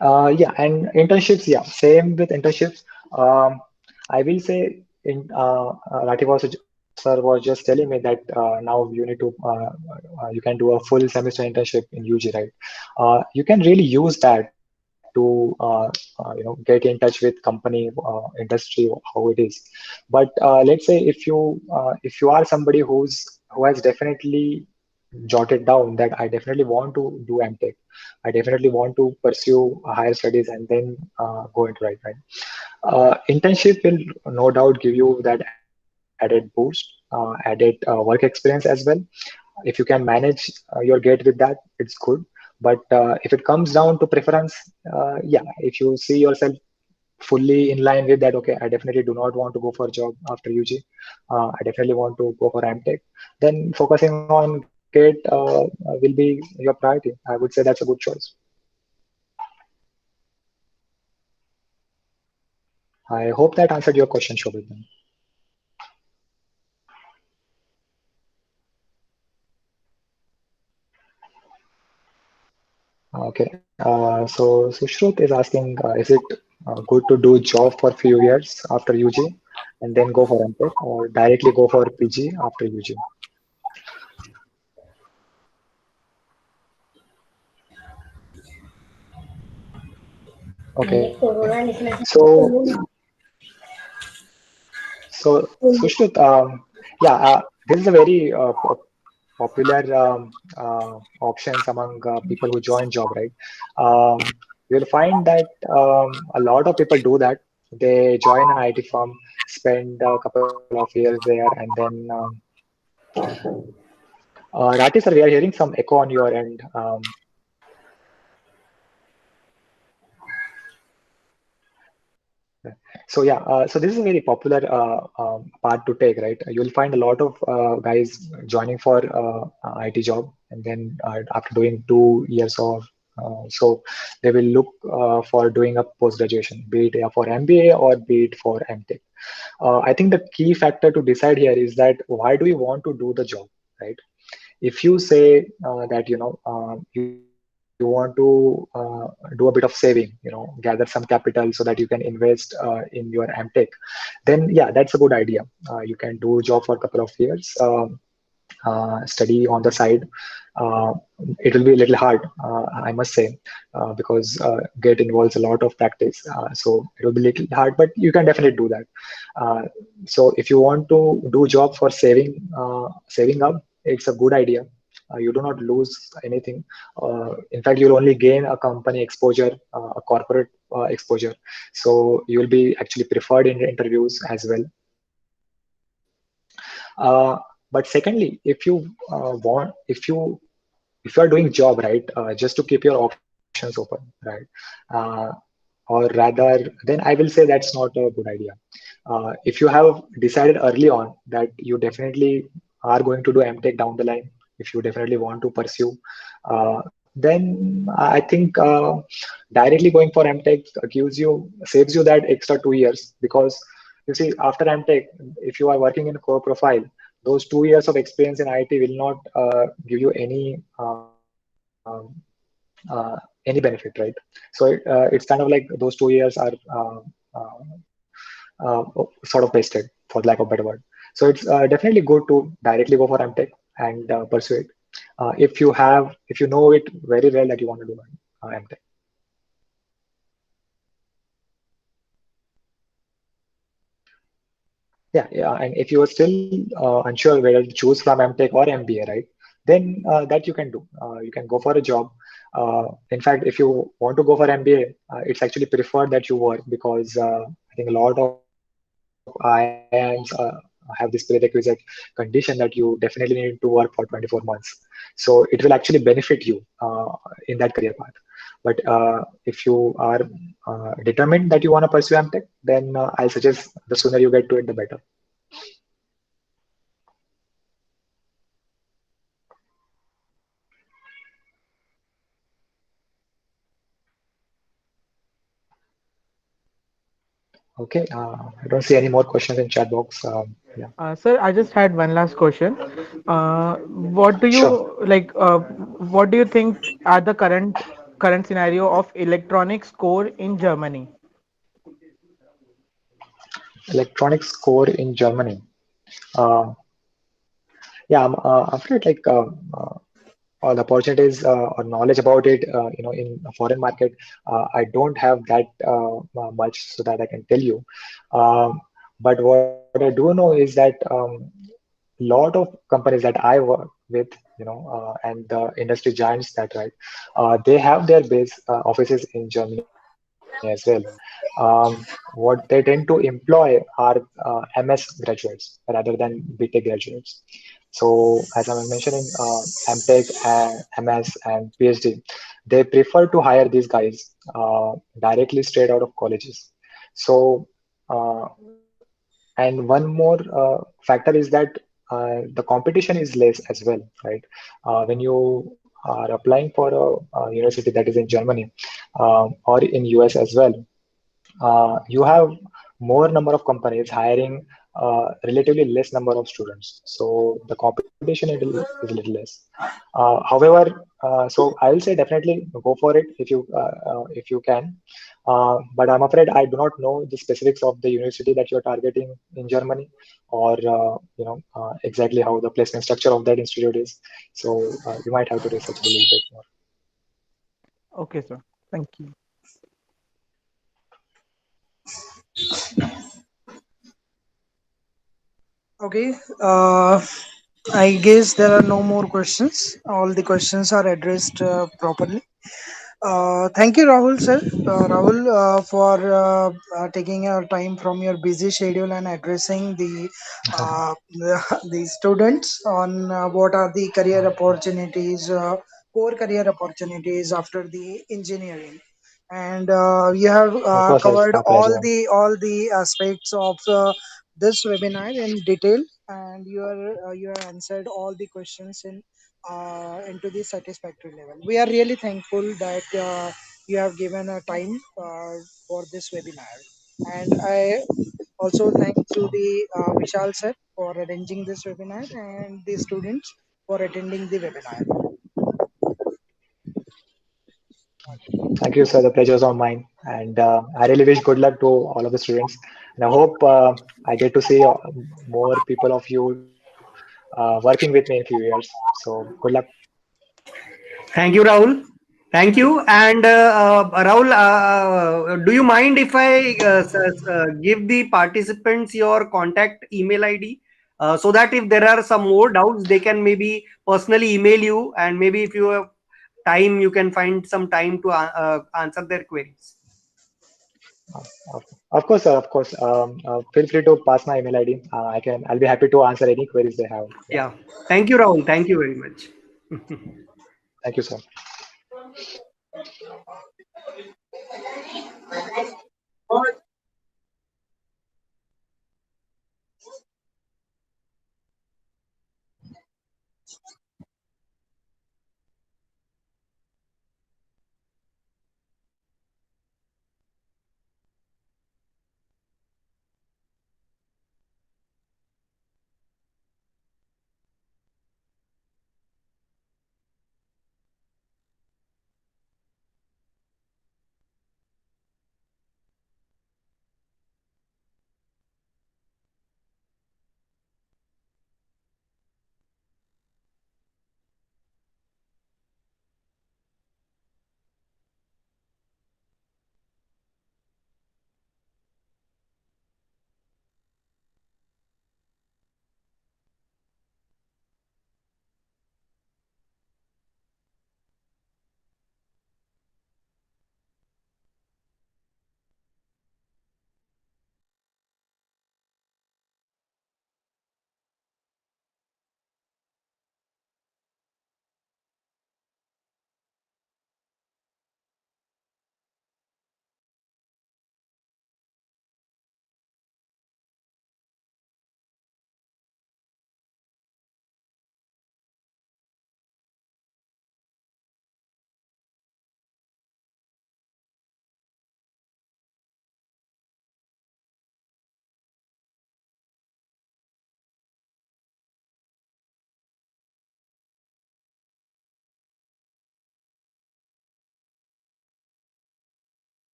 Yeah, and internships, yeah, same with internships. Um, I will say, Ratif sir was just telling me that now you need to you can do a full semester internship in UG, right? You can really use that to get in touch with company, industry, how it is. But let's say if you are somebody who has definitely jotted down that I definitely want to do MTech, I definitely want to pursue higher studies and then go into right. Internship will no doubt give you that added boost, added work experience as well. If you can manage your GATE with that, it's good. But if it comes down to preference, yeah, if you see yourself fully in line with that, okay, I definitely do not want to go for a job after UG. I definitely want to go for MTech. Then focusing on GATE will be your priority. I would say that's a good choice. I hope that answered your question, Shobit. Okay. So Sushrut is asking, is it good to do job for few years after UG and then go for MTech, or directly go for PG after UG? Okay. So Sushrut, yeah, this is a very popular options among people who join job, right? You'll find that a lot of people do that. They join an IT firm, spend a couple of years there, and then Rati sir, we are hearing some echo on your end. So yeah, so this is a very popular part to take, right? You'll find a lot of guys joining for IT job, and then after doing 2 years of so they will look for doing a post graduation, be it for MBA or be it for MTech. I think the key factor to decide here is that why do you want to do the job, right? If you say that you want to do a bit of saving, gather some capital so that you can invest in your MTech, then yeah, that's a good idea. You can do job for a couple of years, study on the side, it will be a little hard, I must say, because Git involves a lot of practice. So it will be a little hard, but you can definitely do that. So if you want to do job for saving up, it's a good idea. You do not lose anything. In fact, you'll only gain a company exposure, a corporate exposure. So you'll be actually preferred in the interviews as well. But secondly, if you want, if you are doing job, right, just to keep your options open, right, uh, or rather, then I will say that's not a good idea. If you have decided early on that you definitely are going to do MTech down the line, if you definitely want to pursue, then I think directly going for MTech saves you that extra 2 years, because you see, after MTech, if you are working in core profile, those 2 years of experience in IT will not give you any benefit, right? So it's kind of like those 2 years are uh, sort of wasted, for lack of a better word. So it's definitely good to directly go for MTech and pursue it if you know it very well that you want to do MTech. Yeah, and if you are still unsure whether to choose from MTech or MBA, right? Then that you can do. You can go for a job. In fact, if you want to go for MBA, it's actually preferred that you work, because I think a lot of IIMs have this prerequisite condition that you definitely need to work for 24 months. So it will actually benefit you in that career path. But if you are determined that you want to pursue MTech, then I'll suggest the sooner you get to it, the better. Okay, I don't see any more questions in chat box. Yeah, Sir, I just had one last question. What do sure. you like? What do you think are the current scenario of electronic score in Germany? Electronic score in Germany. Uh, yeah, I'm afraid like all the opportunities or knowledge about it, in a foreign market, I don't have that much so that I can tell you. Um, but what I do know is that lot of companies that I work with, and the industry giants that, right, they have their base offices in Germany as well. What they tend to employ are MS graduates rather than BTech graduates. So as I was mentioning, MTech, MS, and PhD, they prefer to hire these guys directly straight out of colleges. So uh, and one more factor is that the competition is less as well, right? When you are applying for a university that is in Germany or in US as well, you have more number of companies hiring relatively less number of students. So the competition is a little less. However, so I will say definitely go for it if you can. But I'm afraid I do not know the specifics of the university that you're targeting in Germany, or exactly how the placement structure of that institute is. So you might have to research a little bit more. Okay, sir. Thank you. Okay. I guess there are no more questions. All the questions are addressed properly. Thank you, Rahul sir. Rahul, taking your time from your busy schedule and addressing the students on what are the career opportunities, core career opportunities after the engineering. And you have It was covered a pleasure. all the aspects of this webinar in detail, and you have answered all the questions into the satisfactory level. We are really thankful that you have given a time for this webinar, and I also thank to the Vishal sir for arranging this webinar and the students for attending the webinar. Thank you, sir. The pleasure is all mine. And I really wish good luck to all of the students. And I hope I get to see more people of you working with me in a few years. So good luck. Thank you, Rahul. Thank you. And Rahul, do you mind if I give the participants your contact email ID so that if there are some more doubts, they can maybe personally email you, and maybe if you have time, you can find some time to answer their queries. Of course, sir. Of course. Feel free to pass my email ID. I'll be happy to answer any queries they have. Yeah. Thank you, Rahul. Thank you very much. Thank you, sir.